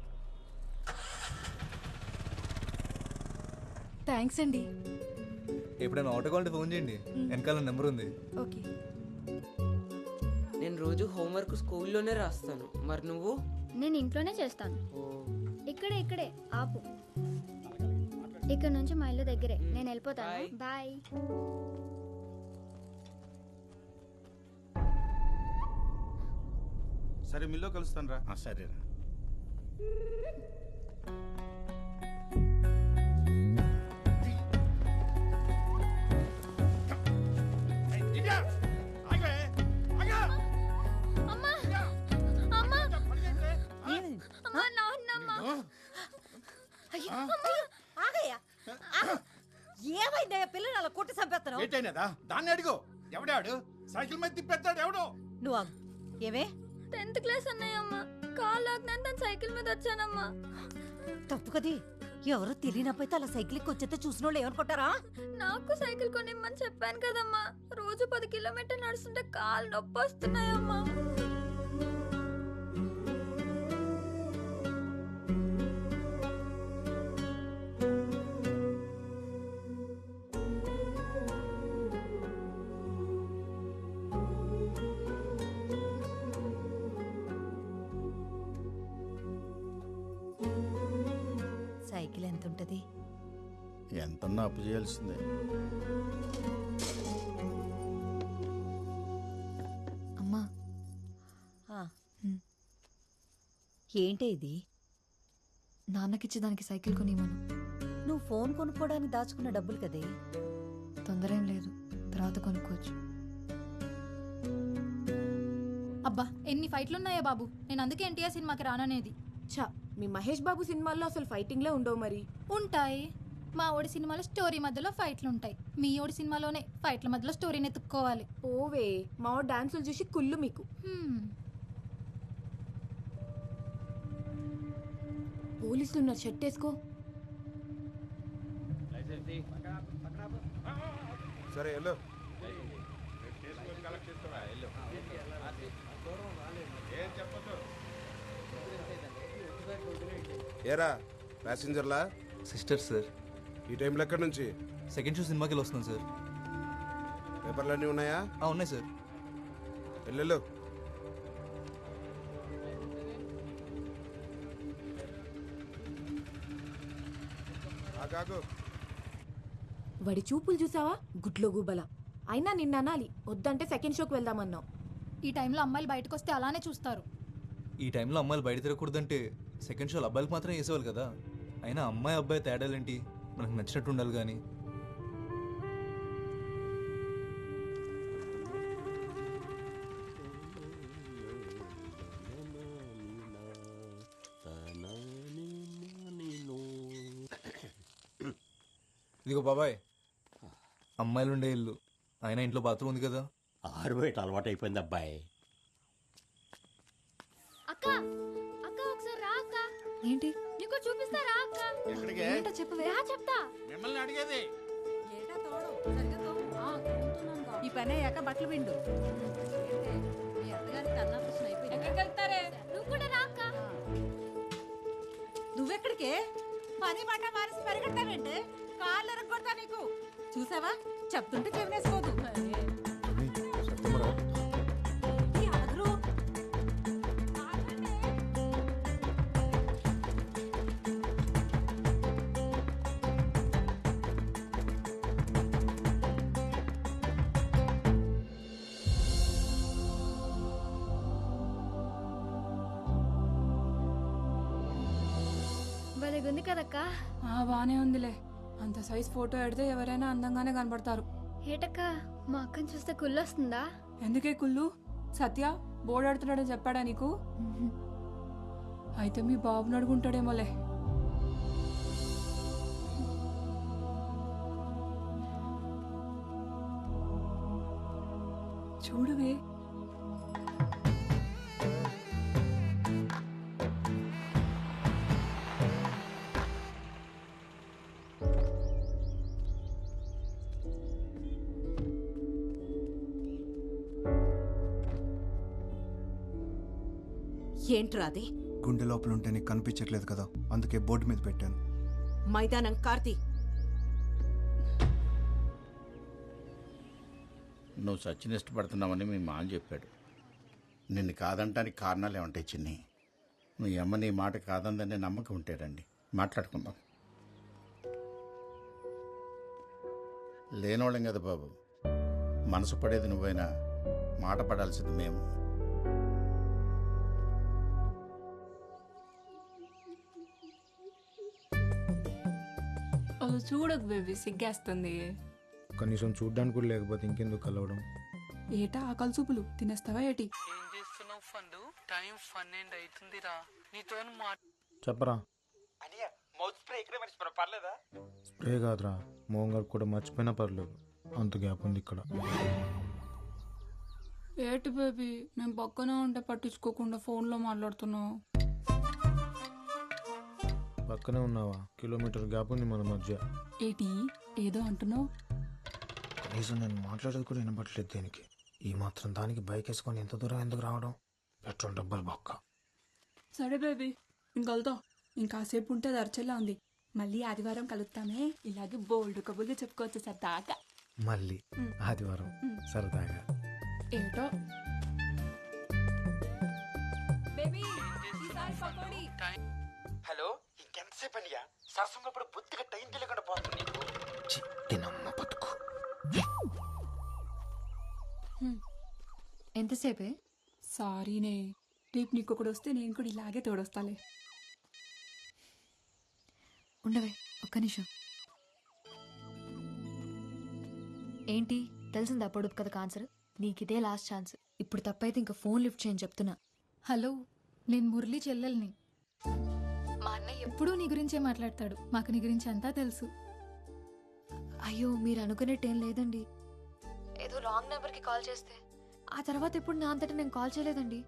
Speaker 6: థ్యాంక్స్ అండి.
Speaker 8: ఎప్పుడైనా ఆటో కావాలంటే ఫోన్ చేయండి, వెనకాల నెంబర్ ఉంది.
Speaker 6: ఓకే.
Speaker 21: నేను రోజు హోంవర్క్ స్కూల్లోనే రాస్తాను. మరి నువ్వు?
Speaker 17: నేను ఇంట్లోనే చేస్తాను. ఇక్కడే ఆపు. ఇక్కడ నుంచి మా ఇల్లు దగ్గరే. నేను వెళ్ళిపోతాను. బాయ్.
Speaker 15: సరే మిల్లో కలుస్తాను రా.
Speaker 11: సరేరా.
Speaker 6: ఏమైందయ్యా పిల్లలు అలా కొట్టి చంపేస్తాను?
Speaker 11: ఏంటైనదా? దాన్ని అడిగో. ఎవడాడు సైకిల్ మీద తిప్పేస్తాడు? ఎవడో
Speaker 6: నువ్వు ఏమే
Speaker 3: 10th క్లాస్ అన్నయ్యమ్మ. కాల్ లాగ్నంత సైకిల్ మీద వచ్చానమ్మా.
Speaker 6: తప్పు కది. ఎవరో తెలియనపోతే అలా సైకిల్ వచ్చేస్తే చూసిన వాళ్ళు ఏమనుకుంటారా?
Speaker 3: నాకు సైకిల్ కొనిమ్మని చెప్పాను కదమ్మా. రోజు 10 కిలోమీటర్లు నడుస్తుంటే కాళ్ళు నొప్పి వస్తున్నాయమ్మా.
Speaker 6: సైకిల్ ఎంత ఉంటది?
Speaker 11: ఎంతన్నా అప్పు చేయాల్సిందే.
Speaker 3: అమ్మా.
Speaker 6: ఏంటి ఇది?
Speaker 3: నాన్నకిచ్చి దానికి సైకిల్ కొనివ్వను.
Speaker 6: నువ్వు ఫోన్ కొనుక్కోవడానికి దాచుకున్న డబ్బులు కదే.
Speaker 3: తొందర ఏం లేదు, తర్వాత కొనుక్కోవచ్చు.
Speaker 7: అబ్బా ఎన్ని ఫైట్లున్నాయా బాబు. నేను అందుకే ఎన్టీఆర్ సినిమాకి రాననేది.
Speaker 22: ఛా, మీ మహేష్ బాబు సినిమాల్లో అసలు ఫైటింగ్లే ఉండవు మరి.
Speaker 7: ఉంటాయి. మా ఓడి సినిమాలో స్టోరీ మధ్యలో ఫైట్లు ఉంటాయి. మీ ఓడి సినిమాలోనే ఫైట్ల మధ్యలో స్టోరీని ఎత్తుక్కోవాలి.
Speaker 22: ఓవే, మా ఓడి డాన్సులు చూసి కుళ్ళు మీకు. పోలీసులు ఉన్నారు, షర్ట్ వేసుకో.
Speaker 12: సరే వెళ్ళు. ఏరా ప్యాసింజర్లా?
Speaker 8: Sister sir.
Speaker 12: ఈ టైంలో ఎక్కడి నుంచి?
Speaker 8: సెకండ్ షో సినిమాకి వస్తున్నాను సార్.
Speaker 12: పేపర్లన్నీ ఉన్నాయా?
Speaker 8: ఉన్నాయి సార్.
Speaker 12: వెళ్ళు.
Speaker 22: వాడి చూపులు చూసావా? గుడ్లో గుబల. అయినా నిన్న అనాలి, వద్దంటే సెకండ్ షోకి వెళ్దామన్నావు.
Speaker 7: ఈ టైంలో అమ్మాయిలు బయటకు వస్తే అలానే చూస్తారు.
Speaker 8: ఈ టైంలో అమ్మాయిలు బయట తిరగకూడదంటే సెకండ్ షోలు అబ్బాయిలకు మాత్రం వేసేవాళ్ళు కదా. అయినా అమ్మాయి అబ్బాయి తేడాలేంటి? మనకు నచ్చినట్టు ఉండాలి కానీ. ఇదిగో బాబాయ్, అమ్మాయిలు ఉండే ఇల్లు, అయినా ఇంట్లో బాత్రూమ్ ఉంది కదా.
Speaker 23: ఆరు బయట అలవాటు అయిపోయింది అబ్బాయి.
Speaker 17: అక్క అక్క ఒకసారి రా అక్క.
Speaker 3: ఏంటి?
Speaker 17: నీకు చూపిస్తారా అక్క?
Speaker 3: ఏంటో చెప్పవే.
Speaker 17: చెప్తా.
Speaker 11: మిమ్మల్ని అడిగేది.
Speaker 22: ఈ పని అయ్యాక బట్టలు పిండు.
Speaker 17: నువ్వు కూడా రా అక్క.
Speaker 22: నువ్వెక్కడికే? పని మాట మానేసి పరిగెడతావేంటే? కాళ్ళు ఎరగొడతా నీకు. చూసావా, చెప్తుంటే చెవినేసుకోదు.
Speaker 17: భలేగుంది కదక్క.
Speaker 2: బానే ఉందిలే. అంత సైజ్ ఫోటో ఎడితే ఎవరైనా అందంగానే కనబడతారు.
Speaker 17: ఏటక్క, మా అక్కని చూస్తే కుళ్ళొస్తుందా?
Speaker 2: ఎందుకే కుళ్ళు? సత్య బోర్డు ఆడుతున్నాడని చెప్పాడా నీకు? అయితే మీ బాబుని అడుగుంటాడేమోలే. చూడువే.
Speaker 18: ఏంట్రా అది?
Speaker 15: గుండె లోపల ఉంటే నీకు కనిపించట్లేదు కదా, అందుకే బోర్డు మీద పెట్టాను.
Speaker 18: మైదానం కార్తీ.
Speaker 11: నువ్వు సచిన్ ఇష్టపడుతున్నావని మీ మామ చెప్పాడు. నిన్ను కాదంటానికి కారణాలు ఏమంటాయి చిన్ని? మీ అమ్మ నీ మాట కాదందనే నమ్మకం ఉంటాడండి. మాట్లాడుకుందాం. లేనోళ్ళం కదా బాబు, మనసు పడేది నువ్వైనా మాట పడాల్సింది మేము.
Speaker 2: చూడకు బేబీ, సిగ్గేస్తుంది.
Speaker 8: కనీసం చూడ్డానికి కూడా లేకపోతే ఇంకెందుకు కలవడం?
Speaker 2: ఏటా ఆకలి చూపులు తినేస్తావా ఏటి?
Speaker 1: ఏం చేస్తున్నావు ఫండు? టైం 12 అవుతుందిరా. నీతో
Speaker 8: చెప్పరా.
Speaker 1: మౌత్ స్ప్రే ఇక్కడ మర్చిపోరా, పర్లేదా?
Speaker 8: స్ప్రే కాదురా, మోహన్ గారు కూడా మర్చిపోయినా పర్లేదు, అంత గ్యాప్ ఉంది ఇక్కడ.
Speaker 2: ఏటి బేబీ, మేము పక్కనే ఉంటే పట్టించుకోకుండా ఫోన్లో మాట్లాడుతున్నావు.
Speaker 8: పక్కనే ఉన్నావా? కిలోమీటర్ గ్యాప్ ఉంది మన మధ్య.
Speaker 2: ఏటి ఏదో అంటున్నావు?
Speaker 8: కనీసం నేను మాట్లాడేది కూడా వినపట్లేదు దేనికి. ఈ మాత్రం దానికి బైక్ వేసుకొని ఎంత దూరం ఎందుకు రావడం? పెట్రోల్ డబ్బులు బొక్క.
Speaker 2: సరే బేబీ, ఇంకలుతా. ఇంకాసేపు ఉంటే అది అర్చలా ఉంది. మళ్ళీ ఆదివారం కలుస్తామే, ఇలాగే బోల్డ్ కబుర్లు చెప్పుకోవచ్చు సరదాగా.
Speaker 8: మళ్ళీ ఆదివారం సరదాగా.
Speaker 2: ఏటో బేబీ, ఈసారి పకోడీ.
Speaker 1: హలో, ఇంకెంతసేపు అనియా? సరసంగా ఇప్పుడు బుద్ధిగా టైం తెలియకుండా పోతుంది నీకు.
Speaker 8: చిట్టినమ్మ బతుకు.
Speaker 3: ఎంతసేపే?
Speaker 2: సారీనే, రేపు నీకు ఒకడు వస్తే నేను కూడా ఇలాగే తోడొస్తాలే.
Speaker 3: ఉండవే ఒక్క నిమిషం. ఏంటి తెలిసిందా పొడుపు కథ ఆన్సర్? నీకిదే last chance. ఇప్పుడు తప్పైతే ఇంకా ఫోన్ లిఫ్ట్ చేయని చెప్తున్నా.
Speaker 7: హలో, నేను మురళి చెల్లెల్ని. మా అన్నయ్య ఎప్పుడూ నీ గురించే మాట్లాడతాడు. మాకు నీ గురించి అంతా తెలుసు.
Speaker 3: అయ్యో, మీరు అనుకునేట్టేం లేదండి. ఏదో రాంగ్ నెంబర్కి కాల్ చేస్తే ఆ తర్వాత ఎప్పుడు నా అంతటా నేను కాల్ చేయలేదండి.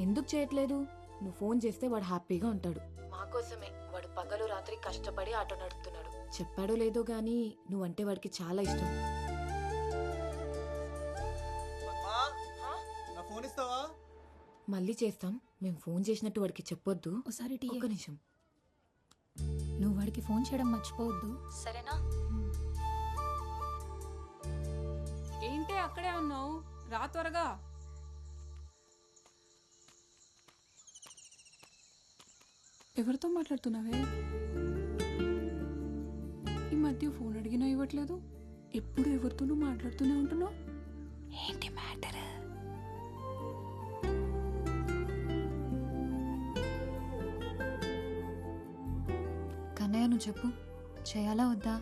Speaker 4: ఎందుకు చేయట్లేదు? నువ్వు ఫోన్ చేస్తే వాడు హ్యాపీగా ఉంటాడు.
Speaker 3: మా కోసమే వాడు పగలు రాత్రి కష్టపడి ఆటో నడుపుతున్నాడు.
Speaker 4: చెప్పాడో లేదో గానీ నువ్వంటే వాడికి చాలా ఇష్టం.
Speaker 19: నా ఫోన్ ఇస్తావా?
Speaker 4: మళ్ళీ చేస్తాం. మేము ఫోన్ చేసినట్టు వాడికి చెప్పొద్దు.
Speaker 7: ఒకసారి
Speaker 4: ఒక్క నిమిషం.
Speaker 7: నువ్వు వాడికి ఫోన్ చేయడం మర్చిపోవద్దు,
Speaker 3: సరేనా?
Speaker 2: ఏంటి అక్కడే ఉన్నావు? రా త్వరగా. ఎవరితో మాట్లాడుతున్నావే? ఈ మధ్య ఫోన్ అడిగినా ఇవ్వట్లేదు. ఎప్పుడు ఎవరితోనూ మాట్లాడుతూనే ఉంటున్నావు. ఏంటి మ్యాటర్?
Speaker 3: కన్నయ్య, నువ్వు చెప్పు, చేయాలా వద్దా?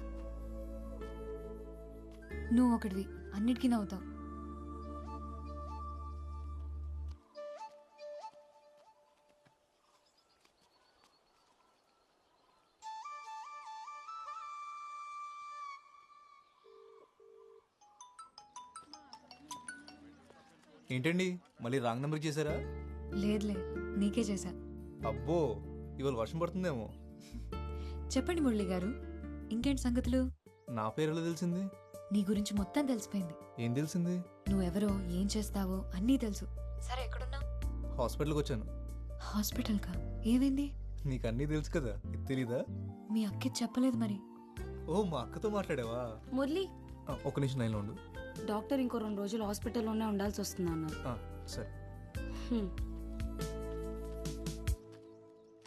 Speaker 3: నువ్వు ఒకటివి, అన్నిటికీ నవ్వుతావు.
Speaker 8: ఏంటండి, మళ్ళీ రాంగ్ నెంబర్ చేశారా?
Speaker 3: లేదులే, నీకే చేశా.
Speaker 8: అబ్బో, ఇవాళ వర్షం పడుతుందేమో.
Speaker 3: చెప్పండి మురళి గారు, ఇంకేంటి సంగతులు?
Speaker 8: నా పేరు ఎలా తెలిసింది?
Speaker 3: నీ గురించి మొత్తం తెలిసిపోయింది.
Speaker 8: ఏం తెలిసింది?
Speaker 3: నువ్వెవరో, ఏం చేస్తావో అన్నీ తెలుసు. సరే, ఎక్కడున్నా?
Speaker 8: హాస్పిటల్కి వచ్చాను.
Speaker 3: హాస్పిటల్కా? ఏమైంది?
Speaker 8: నీకు అన్నీ తెలుసు కదా, ఇది తెలీదా?
Speaker 3: మీ అక్కి చెప్పలేదు మరి.
Speaker 8: ఓ, మా అక్కతో మాట్లాడావా?
Speaker 4: మురళి,
Speaker 8: ఒక నిమిషం లైన్లో ఉండు.
Speaker 4: డాక్టర్ ఇంకో 2 రోజులు హాస్పిటల్లోనే ఉండాల్సి వస్తుంది అన్నారు.
Speaker 8: సరే.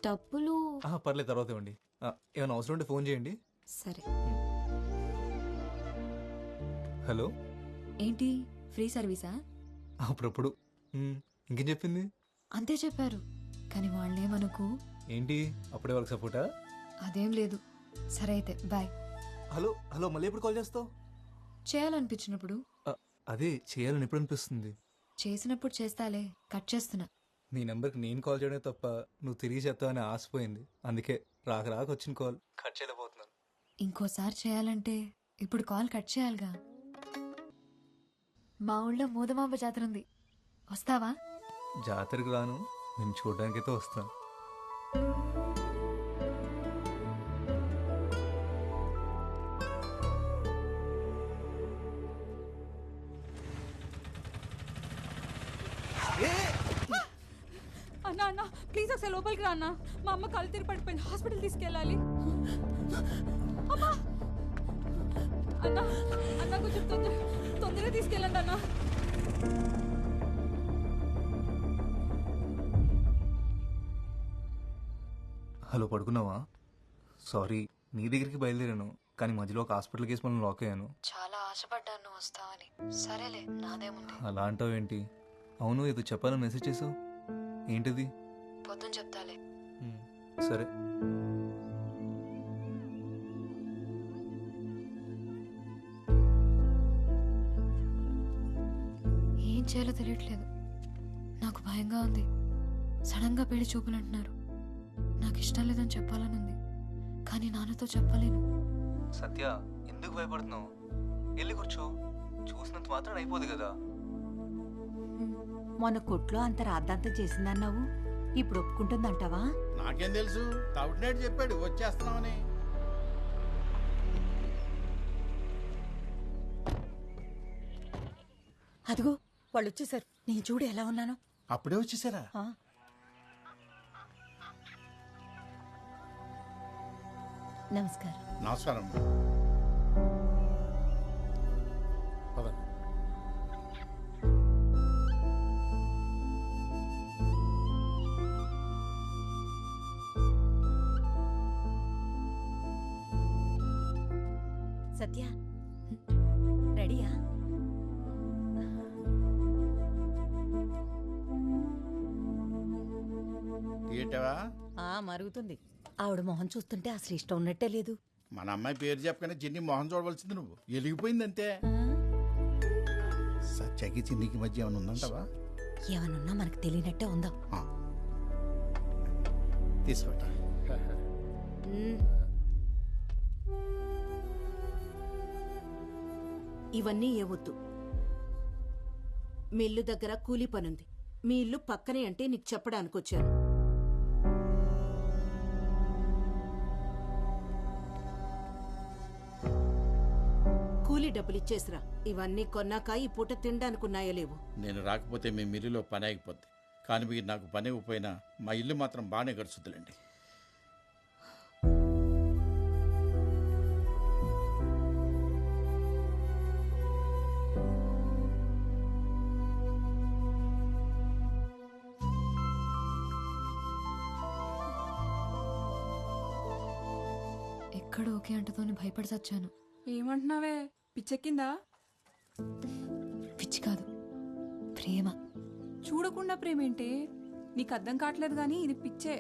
Speaker 4: డబ్బులు
Speaker 8: పర్లేదు, తర్వాత ఇవ్వండి. ఏమైనా అవసరం ఉంటే ఫోన్ చేయండి.
Speaker 4: సరే.
Speaker 8: హలో,
Speaker 3: ఏంటి ఫ్రీ సర్వీసా?
Speaker 8: అప్పుడప్పుడు. ఇంకేం చెప్పింది?
Speaker 3: అంతే చెప్పారు, కానీ వాళ్ళేమనుకు.
Speaker 8: ఏంటి అప్పుడే వాళ్ళకి సపోర్టా?
Speaker 3: అదేం లేదు. సరే అయితే బాయ్.
Speaker 8: హలో హలో, మళ్ళీ ఎప్పుడు కాల్ చేస్తావు?
Speaker 3: చేయాలనిపించినప్పుడు.
Speaker 8: అదే, చేయాలని ఎప్పుడు అనిపిస్తుంది?
Speaker 3: చేసినప్పుడు చేస్తాలే, కట్ చేస్తున్నా.
Speaker 8: నీ నెంబర్కి నేను కాల్ చేయడమే తప్ప నువ్వు తిరిగి చేస్తావని ఆశపోయింది. అందుకే రాక వచ్చిన కాల్ కట్ చేయలేకపోతున్నాను.
Speaker 3: ఇంకోసారి చేయాలంటే ఇప్పుడు కాల్ కట్ చేయాలిగా. మా ఊళ్ళో మోదమాంబ జాతర ఉంది, వస్తావా?
Speaker 8: జాతరకు రాను, నేను చూడడానికైతే వస్తాను.
Speaker 2: ప్లీజ్ ఒకసారి లోపలికి రా అన్న. మా అమ్మ కళ్ళు తిరిగి పడిపోయింది, హాస్పిటల్ తీసుకెళ్ళాలి. అమ్మా అన్న, అన్న కొంచెం తొందరగా తీసుకెళ్ళండి అన్న.
Speaker 8: హలో, పడుకున్నావా? సారీ, నీ దగ్గరికి బయలుదేరాను, కానీ మధ్యలో ఒక హాస్పిటల్ కేసు మనం లాక్ అయ్యాను.
Speaker 3: చాలా ఆశపడ్డాను నువ్వు వస్తావని. సరేలే, నాదేముంది.
Speaker 8: అలా అంటావేంటి? అవును, ఏదో చెప్పాలని మెసేజ్ చేసావు, ఏంటిది?
Speaker 3: పొద్దున చెప్తాలే.
Speaker 8: సరే.
Speaker 3: ఏం చేయాలో తెలియట్లేదు. నాకు భయంగా ఉంది. సడన్గా పెళ్లి చూపులు అంటున్నారు. నాకు ఇష్టం లేదని చెప్పాలని ఉంది, కానీ నాన్నతో చెప్పలేను.
Speaker 8: సత్య, ఎందుకు భయపడుతున్నావు? వెళ్ళి కూర్చో, చూసినంత మాత్రం అయిపోదు కదా.
Speaker 22: మొన్న కొట్లో అంత రాద్దాంతం చేసిందన్నావు, ఇప్పుడు ఒప్పుకుంటుందంటావా?
Speaker 11: నాకేం తెలుసు, తౌటినాడు చెప్పాడు వచ్చేస్తున్నామని.
Speaker 22: అదిగో వాళ్ళు వచ్చేసారు. నేను చూడు ఎలా ఉన్నాను.
Speaker 11: అప్పుడే వచ్చేసారా?
Speaker 22: నమస్కారం.
Speaker 11: నమస్కారం.
Speaker 22: సత్య, రెడీయా?
Speaker 11: ఏంటవా?
Speaker 22: మరుగుతుంది. ఆవిడ మొహం చూస్తుంటే అసలు ఇష్టం ఉన్నట్టే లేదు.
Speaker 11: మన అమ్మాయి పేరు చెప్పగానే చిన్ని మొహం చూడవలసింది నువ్వు. వెలిగిపోయిందంతే. సత్యకి చిన్నికి మధ్య ఏమైనా ఉందంటావా?
Speaker 22: ఏమనున్నా మనకు తెలియనట్టే ఉందాం.
Speaker 11: తీసుకోట.
Speaker 18: ఇవన్నీ ఏవద్దు. మీ ఇల్లు దగ్గర కూలీ పనుంది. మీ ఇల్లు పక్కనే అంటే నీకు చెప్పడానికి వచ్చాను. కూలీ డబ్బులు ఇచ్చేసిరా. ఇవన్నీ కొన్నాక ఈ పూట తినడానికి ఉన్నాయో లేవు.
Speaker 11: నేను రాకపోతే మీ మిల్లులో పని ఆగిపోద్ది, కానీ మీరు నాకు పని ఇవ్వకపోయినా మా ఇల్లు మాత్రం బాగానే గడుచుద్దులేండి.
Speaker 3: ఎక్కడ ఓకే అంటతోని భయపడి చచ్చాను.
Speaker 2: ఏమంటున్నావే? పిచ్చెక్కిందా?
Speaker 3: పిచ్చి కాదు, ప్రేమ.
Speaker 2: చూడకుండా ప్రేమేంటే? నీకు అర్థం కావట్లేదు కానీ ఇది పిచ్చే.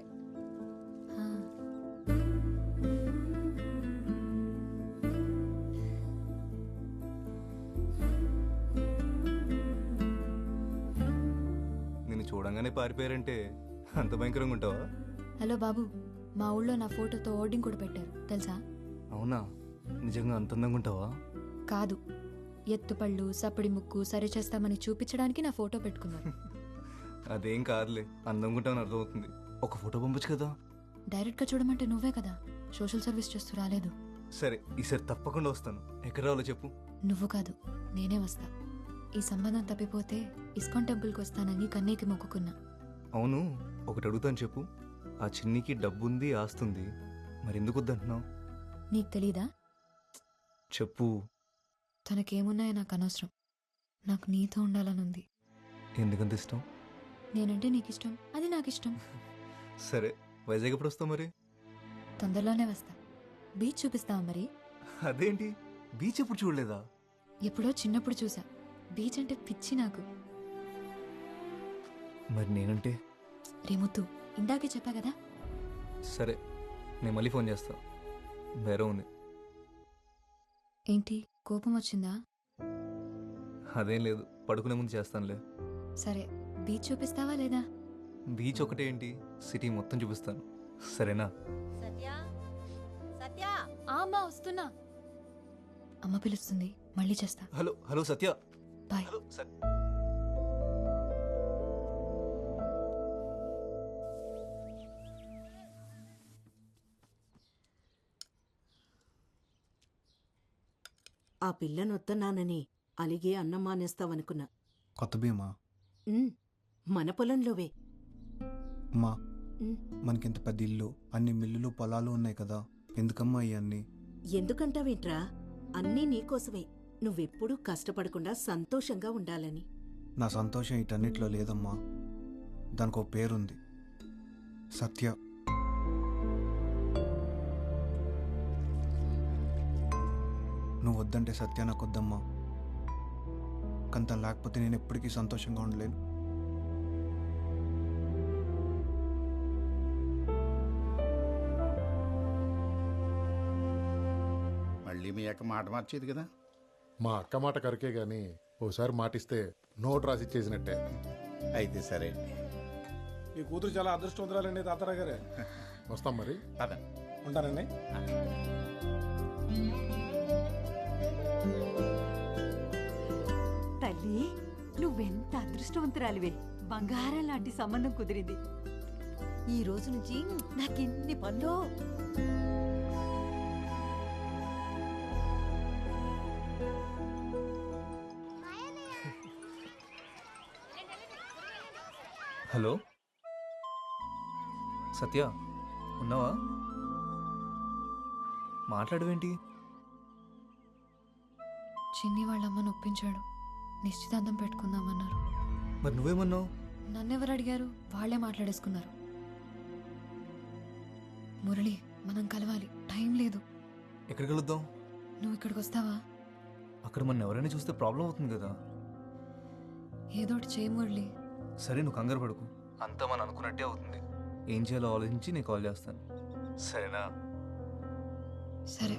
Speaker 8: నిన్ను చూడంగానే పారిపోయారంటే అంత భయంకరంగా ఉంటావా?
Speaker 3: హలో బాబు, మా ఊళ్ళో నా ఫోటోతో ఓర్డింగ్ కూడా పెట్టారు తెలుసా?
Speaker 8: అవునా? నిజంగా అంత అందంగా ఉంటావా?
Speaker 3: కాదు, ఎత్తుపళ్ళు సప్పడి ముక్కు సరి చేస్తామని చూపించడానికి నా ఫోటో పెట్టుకున్నారు.
Speaker 8: అదేం కాదులే, అందంగా ఉంటావని అర్థమవుతుంది. ఒక ఫోటో పంపొచ్చు కదా.
Speaker 3: డైరెక్ట్గా చూడమంటే నువ్వే కదా సోషల్ సర్వీస్ చేస్తూ రాలేదు.
Speaker 8: సరే, ఈసారి తప్పకుండా వస్తాను. ఎక్కడ రావాలో చెప్పు.
Speaker 3: నువ్వు కాదు, నేనే వస్తా. ఈ సంబంధం తప్పిపోతే ఇస్కాన్ టెంపుల్కి వస్తానని కన్నీకి మొక్కుకున్నా.
Speaker 8: అవును, ఒకటి అడుగుతాను చెప్పు. ఆ చిన్నికి డబ్బుంది, ఆస్తుంది, మరెందుకు వద్దంటున్నావు?
Speaker 3: నీకు తెలీదా?
Speaker 8: చెప్పు.
Speaker 3: తనకేమున్నాయో నాకు అనవసరం. నాకు నీతో ఉండాలనుంది.
Speaker 8: ఎందుకంత ఇష్టం?
Speaker 3: నేనంటే నీకు ఇష్టం, అది నాకు ఇష్టం.
Speaker 8: సరే, వైజాగ్ ఎప్పుడు వస్తావు మరి?
Speaker 3: తొందరలోనే వస్తా. బీచ్ చూపిస్తావా మరి?
Speaker 8: అదేంటి, బీచ్ ఎప్పుడు చూడలేదా?
Speaker 3: ఎప్పుడో చిన్నప్పుడు చూసా. బీచ్ అంటే పిచ్చి నాకు.
Speaker 8: మరి నేనంటే?
Speaker 3: రేముత్తు, ఇందాకే చెప్పా కదా.
Speaker 8: సరే, నేను మళ్ళీ ఫోన్ చేస్తా. వేరే ఉంది.
Speaker 3: ఏంటి, కోపం వచ్చిందా?
Speaker 8: అదేం లేదు, పడుకునే ముందు చేస్తానులే.
Speaker 3: సరే, బీచ్ చూపిస్తావా లేదా?
Speaker 8: బీచ్ ఒకటే ఏంటి, సిటీ మొత్తం చూపిస్తాను. సరేనా?
Speaker 3: అమ్మా వస్తున్నా. అమ్మ పిలుస్తుంది, మళ్ళీ చేస్తా.
Speaker 8: హలో హలో సత్య.
Speaker 3: బాయ్.
Speaker 8: హలో
Speaker 18: ఆ పిల్లనొత్తన్నానని అలిగే అన్నం మానేస్తావనుకున్నా.
Speaker 15: కొత్త భీమా?
Speaker 18: మన పొలంలోవే.
Speaker 15: అమ్మా, మనకింత పెద్ద ఇల్లు, అన్ని మిల్లులు పొలాలు ఉన్నాయి కదా, ఎందుకమ్మా ఇవన్నీ?
Speaker 18: ఎందుకంటావేంట్రా? అన్నీ నీకోసమే. నువ్వెప్పుడూ కష్టపడకుండా సంతోషంగా ఉండాలని.
Speaker 15: నా సంతోషం ఇటన్నిటిలో లేదమ్మా. దానికి ఒక పేరుంది, సత్య. నువ్వు వద్దంటే సత్య నాకు వద్దమ్మా. కానీ తను లేకపోతే నేను ఎప్పటికీ సంతోషంగా ఉండలేను.
Speaker 11: మళ్ళీ మీ అక్క మాట మార్చేది కదా.
Speaker 5: మా అక్క మాట కరికే గాని ఓసారి మాటిస్తే నోట్ రాసి చేసినట్టే.
Speaker 11: అయితే సరే.
Speaker 10: ఈ కూతురు చాలా అదృష్టవంతురాలండి తాతారా గారే.
Speaker 5: వస్తాం మరి.
Speaker 11: అదే
Speaker 10: ఉంటానండి.
Speaker 9: తల్లి, నువ్వెంత అదృష్టవంతురాలివే. బంగారం లాంటి సంబంధం కుదిరింది. ఈ రోజు నుంచి నాకెన్ని పనులు.
Speaker 8: హలో సత్య, ఉన్నావా? మాట్లాడవేంటి?
Speaker 3: చిన్ని వాళ్ళమ్మని ఒప్పించాడు, నిశ్చితార్థం పెట్టుకుందామన్నారు.
Speaker 8: మరి నువ్వేమన్నావు?
Speaker 3: నన్నెవరు అడిగారు? వాళ్లే మాట్లాడేసుకున్నారు. మురళి, మనం కలవాలి, టైం లేదు.
Speaker 8: ఎక్కడికి వెళుద్దాం?
Speaker 3: నువ్వు ఇక్కడికి వస్తావా?
Speaker 8: అక్కడ మన ఎవరైనా చూస్తే ప్రాబ్లం అవుతుంది కదా.
Speaker 3: ఏదోటి చేయి మురళి.
Speaker 8: సరే, నువ్వు కంగారు పడుకు, అంతా మనం అనుకున్నట్టే అవుతుంది. ఏం చేయాలో ఆలోచించి నేను కాల్ చేస్తాను, సరేనా?
Speaker 3: సరే.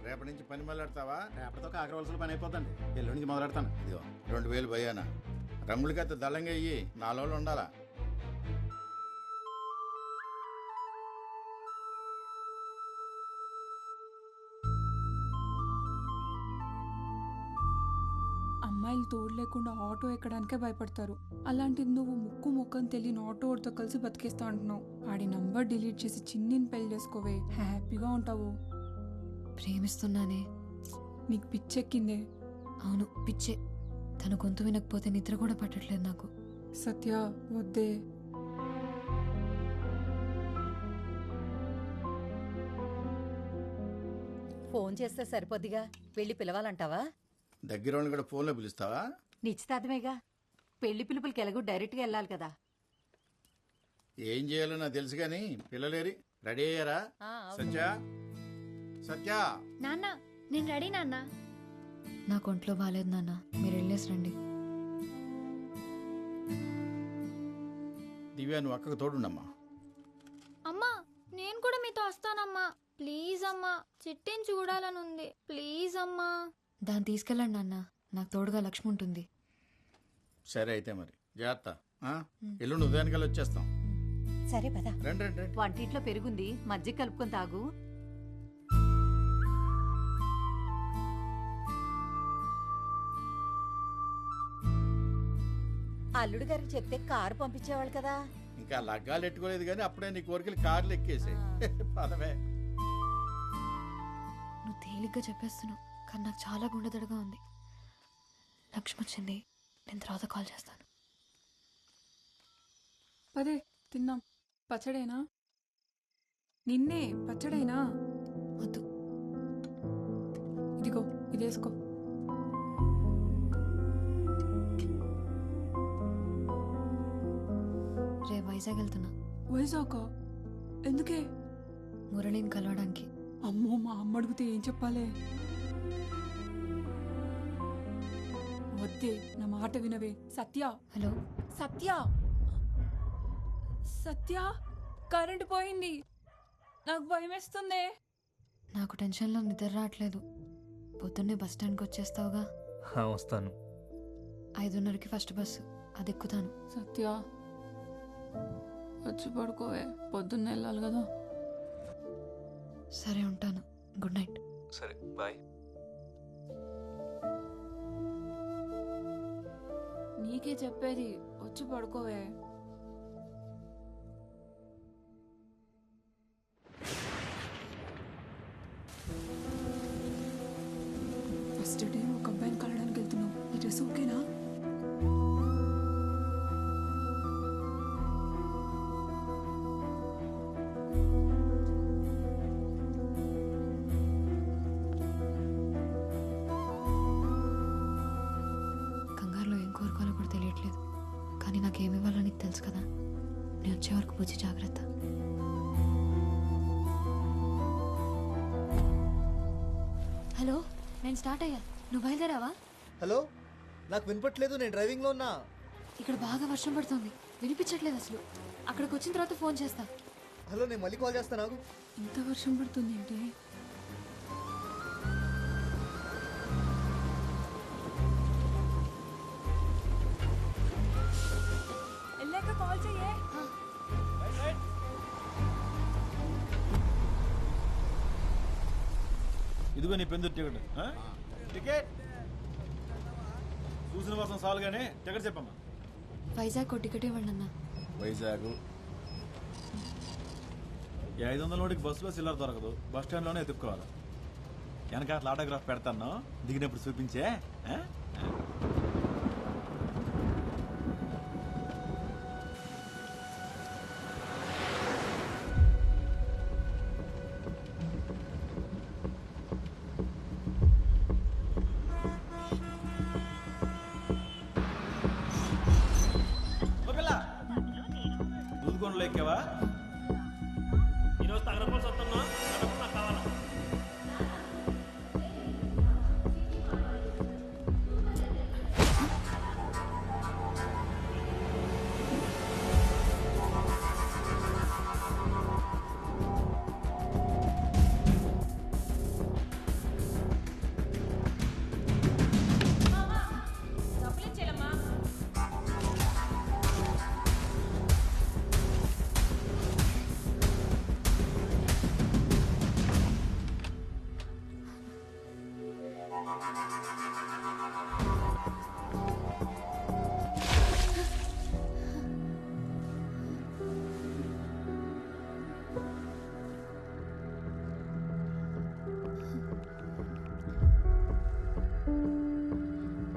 Speaker 11: రేపటి నుంచి పని మొదలెడతావా?
Speaker 14: రేపటితో కాకరవలసిన పని అయిపోతుంది. ఎల్లుండి నుంచి మొదలెడతాను.
Speaker 11: ఇదిగో 2000 భయానా. రంగులకైతే దళంగా అయ్యి 4 రోజులు ఉండాలా.
Speaker 2: అమ్మాయిలు తోడు లేకుండా ఆటో ఎక్కడానికే భయపడతారు. అలాంటిది నువ్వు ముక్కు ముఖం తెలియని ఆటోతో కలిసి బతికేస్తా అంటున్నావు. ఆడి నంబర్ డిలీట్ చేసి చిన్నిని పెళ్లి చేసుకోవే, హ్యాపీగా ఉంటావు.
Speaker 3: ప్రేమిస్తున్నానే.
Speaker 2: నీకు పిచ్చెక్కిందే?
Speaker 3: అవును, పిచ్చే. తన గొంతు వినకపోతే నిద్ర కూడా పట్టట్లేదు నాకు.
Speaker 2: సత్య, వద్దే.
Speaker 9: ఫోన్ చేస్తే సరిపోద్దిగా. వెళ్ళి పిలవాలంటావా?
Speaker 11: దగ్గర వాళ్ళని కూడా ఫోన్లో పిలుస్తావా?
Speaker 9: నిశ్చితార్థమేగా. పెళ్లి పిలుపులకి ఎలాగో డైరెక్ట్గా వెళ్ళాలి కదా.
Speaker 11: ఏం చేయాలో నాకు తెలుసు కానీ పిల్లలేరి రెడీ అయ్యారా? సత్య, సత్య.
Speaker 17: నాన్న, నేను రెడీ నాన్న.
Speaker 3: నాకు ఒంట్లో బాగాలేదు నాన్న, మీరు వెళ్ళేసి రండి.
Speaker 11: దివ్య, నువ్వు అక్కకు తోడుండమ్మా.
Speaker 17: అమ్మా, నేను కూడా మీతో వస్తానమ్మా. ప్లీజ్ అమ్మా, చిట్టిని చూడాలనుంది. ప్లీజ్ అమ్మా.
Speaker 3: దాన్ని తీసుకెళ్ళండి నాన్న, నాకు తోడుగా లక్ష్మి ఉంటుంది.
Speaker 11: సరే అయితే మరి జాగ్రత్త. ఎల్లుండి ఉదయానికల్లా వచ్చేస్తాం.
Speaker 9: సరే పద.
Speaker 11: రండి రండి రండి.
Speaker 9: వంటింట్లో పెరుగుంది, మజ్జిగ కలుపుకొని తాగు. అల్లుడు గారికి చెప్తే కారు పంపించేవాళ్ళు కదా.
Speaker 11: ఇంకా లగ్గాలు ఎట్టుకోలేదు కానీ అప్పుడే నీ కోరికలు కార్లు ఎక్కేసాయి. పదవే.
Speaker 3: నువ్వు తేలిగ్గా చెప్పేస్తున్నావు, కానీ నాకు చాలా గుండెదడగా ఉంది. లక్ష్మి వచ్చింది, నేను తర్వాత కాల్ చేస్తాను.
Speaker 2: పదే, తిన్నాం. పచ్చడేనా? నిన్నే పచ్చడేనా?
Speaker 3: వద్దు.
Speaker 2: ఇదిగో, ఇది వేసుకో.
Speaker 3: రే వైజాగ్ వెళ్తున్నా.
Speaker 2: వైజాగ్? ఎందుకే?
Speaker 3: మురళిని కలవడానికి.
Speaker 2: అమ్మో, మా అమ్మ అడిగితే ఏం చెప్పాలే? వద్దే, నా మాట వినవే. సత్య.
Speaker 3: హలో
Speaker 2: సత్య. సత్య, కరెంటు పోయింది. నాకు భయం వేస్తుంది.
Speaker 3: నాకు టెన్షన్లో నిద్ర రావట్లేదు. పొద్దున్నే బస్ స్టాండ్కి వచ్చేస్తావుగా?
Speaker 8: వస్తాను.
Speaker 3: 5:30కి ఫస్ట్ బస్సు, అది ఎక్కుతాను.
Speaker 2: సత్య, వచ్చి పడుకోవే, పొద్దున్న వెళ్ళాలి కదా.
Speaker 3: సరే, ఉంటాను. Good night.
Speaker 8: సరే, బాయ్.
Speaker 2: నీకే చెప్పేది, వచ్చి పడుకోవే. ఫస్ట్ డే ఒక అబ్బాయిని కలవడానికి వెళ్తున్నా.
Speaker 3: వచ్చి జాగ్రత్త. హలో, నేను స్టార్ట్ అయ్యా. నువ్వు బయలుదేరావా?
Speaker 8: హలో, నాకు వినపట్లేదు, నేను డ్రైవింగ్లో ఉన్నా.
Speaker 3: ఇక్కడ బాగా వర్షం పడుతుంది, వినిపించట్లేదు అసలు. అక్కడికి వచ్చిన తర్వాత ఫోన్ చేస్తా.
Speaker 8: హలో, నేను మళ్ళీ కాల్ చేస్తాను. నాకు
Speaker 2: ఇంత వర్షం పడుతుంది ఏంటి? వెళ్ళాక కాల్ చెయ్యే.
Speaker 13: ఇదిగో నీ పెందు టికెట్. టికెట్ చూసిన వర్షం చాలు కానీ టికెట్ చెప్పమ్మా.
Speaker 3: వైజాగ్ టికెట్ ఇవ్వండి అన్న.
Speaker 13: వైజాగ్ 500 నోటికి బస్సులో సిల్లర్ దొరకదు, బస్ స్టాండ్లోనే ఎత్తుక్కోవాలి. వెనక అట్లా ఆటోగ్రాఫ్ పెడతాను, దిగినప్పుడు చూపించే. దూదుకొండలో ఎక్కావా?
Speaker 16: ఈరోజు తగరపల్సి వస్తున్నా, నాకు కావాలా?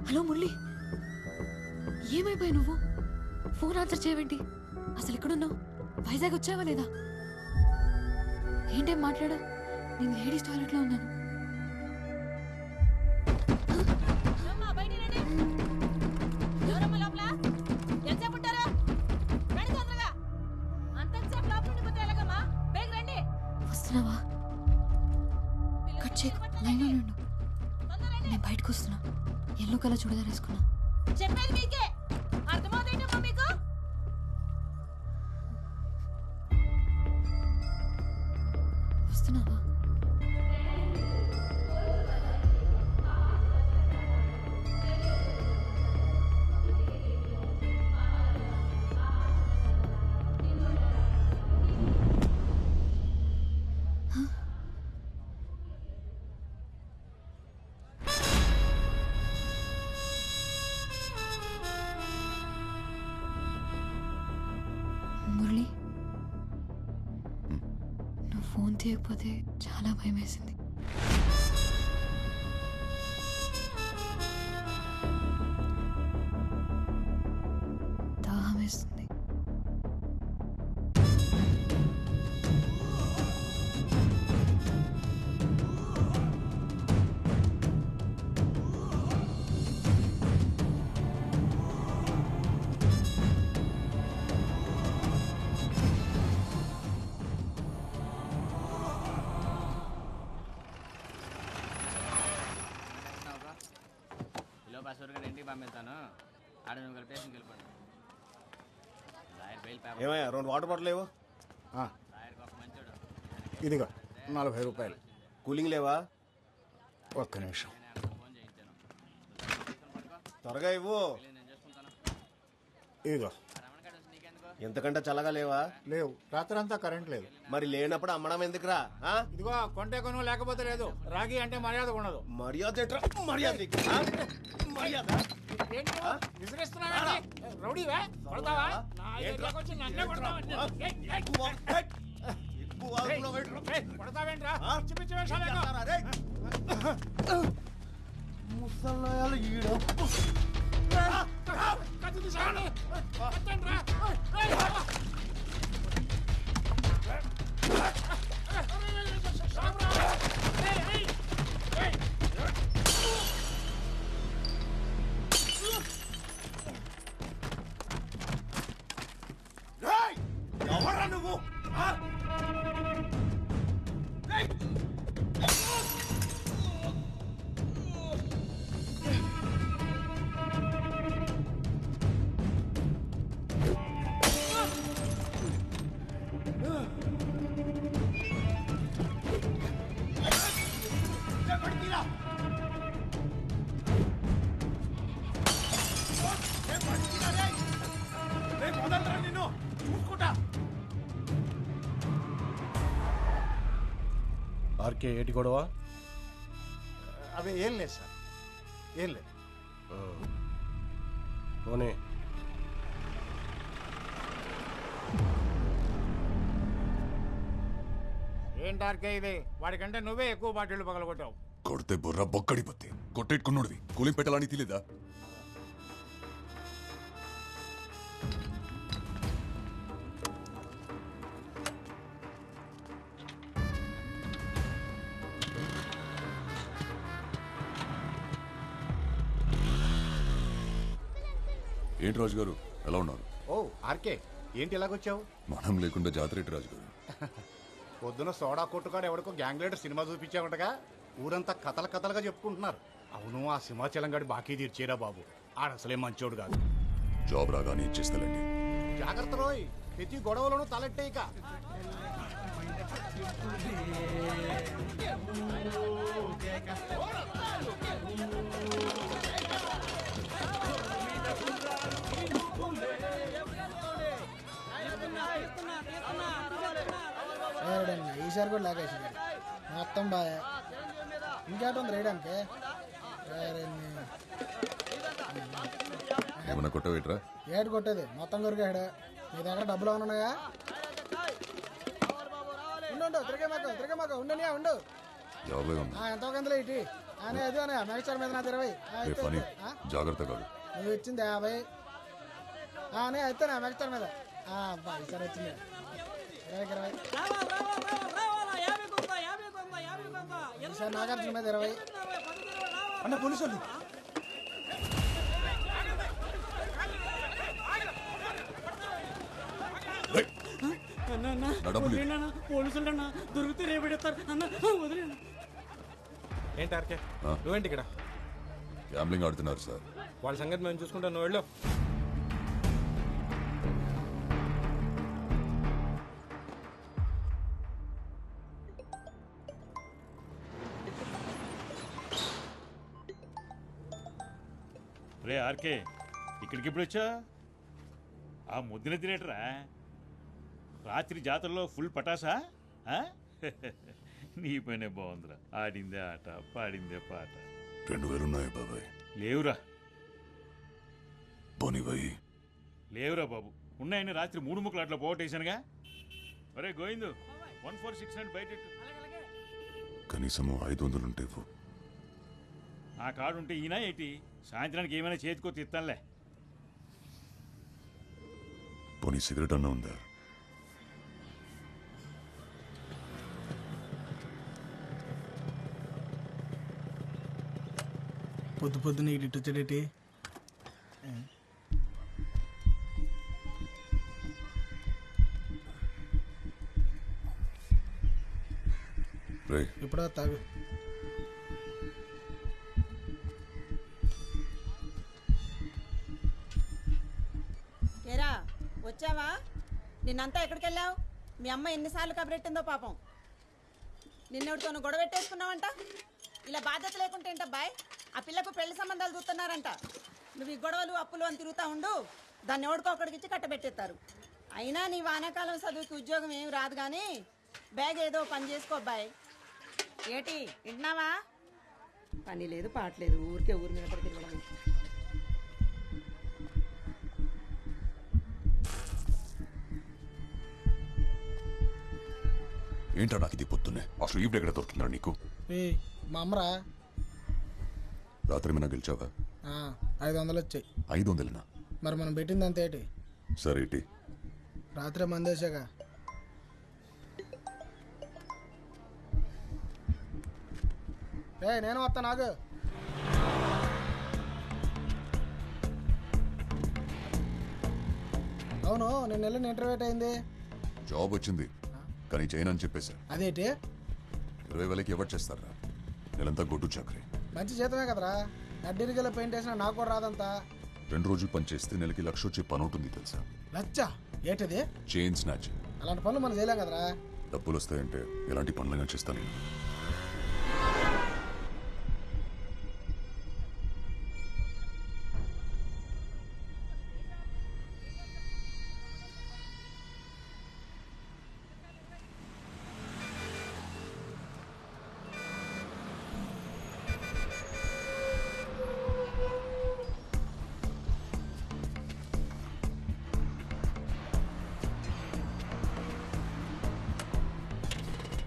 Speaker 3: హలో మురళి, ఏమైపోయావు నువ్వు? ఫోన్ ఆన్సర్ చేయవేంటి? అసలు ఎక్కడున్నావు? వైజాగ్ వచ్చావా లేదా? ఏంటేం మాట్లాడా? నేను లేడీస్ టాయిలెట్లో ఉన్నాను. వస్తున్నావా? కట్ చేయకు, లైన్లో ఉండు. నేను బయటకు వస్తున్నా. ఎల్లో కలర్ చూడదా వేసుకున్నా.
Speaker 22: చెప్పేది మీకే అర్థమవుతుందమ్మా మీకు?
Speaker 3: వస్తున్నావా? మురళి, నువ్వు ఫోన్ తీయకపోతే చాలా భయం వేసింది. దాహం వేస్తుంది.
Speaker 20: ఇంటికి పంపిస్తాను. ఆడ నువ్వు కలిపేసి వెళ్ళిపోండి.
Speaker 13: ఏమయ్యా 2 వాటర్ బాటిల్ లేవు? ఇదిగో 40 రూపాయలు. కూలింగ్ లేవా? ఒక్క నిమిషం, త్వరగా ఇవ్వు. ఇదిగో. ఎంతకంటే చల్లగా లేవా? లేవు. రాత్రంతా కరెంట్ లేదు. మరి లేనప్పుడు అమ్మడం ఎందుకురా? ఇదిగో కొంటే కొను, లేకపోతే లేదు. రాగి అంటే మర్యాద ఉండదు. మర్యాద మర్యాద ముసలాయాలు ఈడ ఎవరన్నా
Speaker 6: ఆర్కే ఏటి గొడవ?
Speaker 13: అవి ఏం లేదు సార్, ఏం లేదు.
Speaker 6: పోనీ.
Speaker 12: ఏంటి ఆర్కే ఇది? వాడికంటే నువ్వే ఎక్కువ బాటిళ్ళు పగలగొట్టావు.
Speaker 21: కొడితే బుర్ర బొక్కడిపోతే కొట్టేట్టుకున్నాడువి కూలింగ్ పెట్టాలని తెలీదా? ఏంటి రాజు గారు ఎలా ఉన్నారు?
Speaker 13: ఓ ఆర్కే, ఏంటి ఇలాగొచ్చావు?
Speaker 21: మనం లేకుండా జాతర ఏంటి రాజు గారు?
Speaker 13: పొద్దున సోడా కొట్టుకాడు ఎవడికో గ్యాంగ్ లీడర్ సినిమా చూపించావంటగా, ఊరంతా కథల కథలుగా చెప్పుకుంటున్నారు. అవును, ఆ సింహాచలం గాడి బాకీ తీర్చేరా బాబు, ఆడసలే మంచోడు కాదు.
Speaker 21: జాబ్ రాగానే ఇచ్చేస్తానండి.
Speaker 13: జాగ్రత్త రోయ్, ప్రతి గొడవలోనూ తలెట్టేయక.
Speaker 24: ఈసారి కూడా లాగేసి మొత్తం బాగా ఇంకేటుంది రేయడానికి.
Speaker 21: ఏమన్నా కొట్టవేట్రా?
Speaker 24: ఏడు కొట్టేది మొత్తం కొరికాడు. నీ దగ్గర డబ్బులు ఉన్నాయా? ఉండు తిరిగే మాకు ఉండనియా ఉండు. ఎంతో కందులో ఇటీ అనే అది అనే మెగస్టార్ మీద నా 20.
Speaker 21: జాగ్రత్త కాదు,
Speaker 24: నువ్వు ఇచ్చింది 50 అనే అయితే నా మెగస్టార్ మీద ఈసారి వచ్చింది 20. ఈసారి నాగార్జున మీద 20.
Speaker 15: అన్న పోలీసు వాళ్ళు.
Speaker 12: పోలీసులు దొరికితే రేపెడతారు అన్న, వదిలేను.
Speaker 19: ఏంటి ఆర్కే నువ్వేంటి ఇక్కడ?
Speaker 21: గ్యాంబ్లింగ్ ఆడుతున్నారు సార్.
Speaker 19: వాళ్ళ సంగతి మేము చూసుకుంటాం, నువ్వు వెళ్ళు.
Speaker 25: రే ఆర్కే, ఇక్కడికి ఎప్పుడు వచ్చా? ఆ ముద్దున తినేటరా? రాత్రి జాతరలో ఫుల్ పటాసా? నీ పనే బాగుందిరా. ఆడిందే ఆట, పాడిందే పాట.
Speaker 21: 2000 ఉన్నాయి బాబాయ్.
Speaker 25: లేవురా.
Speaker 21: పోనివ్వయి.
Speaker 25: లేవురా బాబు, ఉన్నాయని రాత్రి 3 ముక్కలు అట్లా పోగొట్టేశానుగా. ఒరే గోవిందు, 146 బయట
Speaker 21: కనీసం 500 ఉంటే
Speaker 25: ఆ కార్డు ఉంటే ఈయన ఏంటి? సాయంత్రానికి ఏమైనా చేతికో తిత్తానులే.
Speaker 21: పోనీ సిగరెట్ అన్నా ఉందా?
Speaker 24: పొద్దున ఇటు వచ్చాడేటి? ఇప్పుడు తాగు.
Speaker 22: ఏరా వచ్చావా? నిన్నంతా ఎక్కడికి వెళ్ళావు? మీ అమ్మ ఎన్నిసార్లు కబరెట్టిందో పాపం. నిన్నెవడితోనూ గొడవ పెట్టేసుకున్నావంట. ఇలా బాధ్యత లేకుంటే ఏంటబ్బాయ్? ఆ పిల్లకు పెళ్లి సంబంధాలు చూస్తున్నారంట. నువ్వు ఈ గొడవలు అప్పులు అని తిరుగుతా ఉండు, దాన్ని ఎవడికో ఒకడికి ఇచ్చి కట్టబెట్టేస్తారు. అయినా నీ వానాకాలం చదువుకి ఉద్యోగం ఏమి రాదు కానీ బ్యాగ్ ఏదో పని చేసుకో అబ్బాయి. ఏటి వింటున్నావా? పని లేదు పాటలేదు, ఊరికే ఊరి మీద పడి తిరగడం.
Speaker 21: ఏంటో నాకు ఇది పొద్దున్నే అసలు ఈవిడ ఎక్కడ దొరుకుతుందా నీకు?
Speaker 24: మా అమ్మరా.
Speaker 21: రాత్రి ఏమైనా గెలిచావా?
Speaker 24: 500 వచ్చాయి.
Speaker 21: 500?
Speaker 24: మరి మనం పెట్టింది అంత ఏంటి?
Speaker 21: సరే ఏంటి?
Speaker 24: రాత్రి మందేశాగా. నేను వస్తా. నాకు అవును, నేను వెళ్ళిన ఇంటర్వ్యూ అయింది.
Speaker 21: జాబ్ వచ్చింది కానీ చేయను అని చెప్పేశా.
Speaker 24: అదేంటి?
Speaker 21: 20,000కి ఎవరు చేస్తారా? నెలంతా గొడ్డు చాకరీ.
Speaker 24: మంచి జీతమే కదరా. అడ్డీరిగల పెయింట్ వేసినా నాకు కూడా రాదంతా.
Speaker 21: 2 రోజులు పని చేస్తే నెలకి 1,00,000 వచ్చే పని ఉంటుంది తెలుసా?
Speaker 24: లచ్చ ఏంటిది?
Speaker 21: Chain snatch.
Speaker 24: అలాంటి పనులు మనం చేయలేం కదరా.
Speaker 21: డబ్బులు వస్తాయంటే ఎలాంటి పనులైనా చేస్తాను నేను.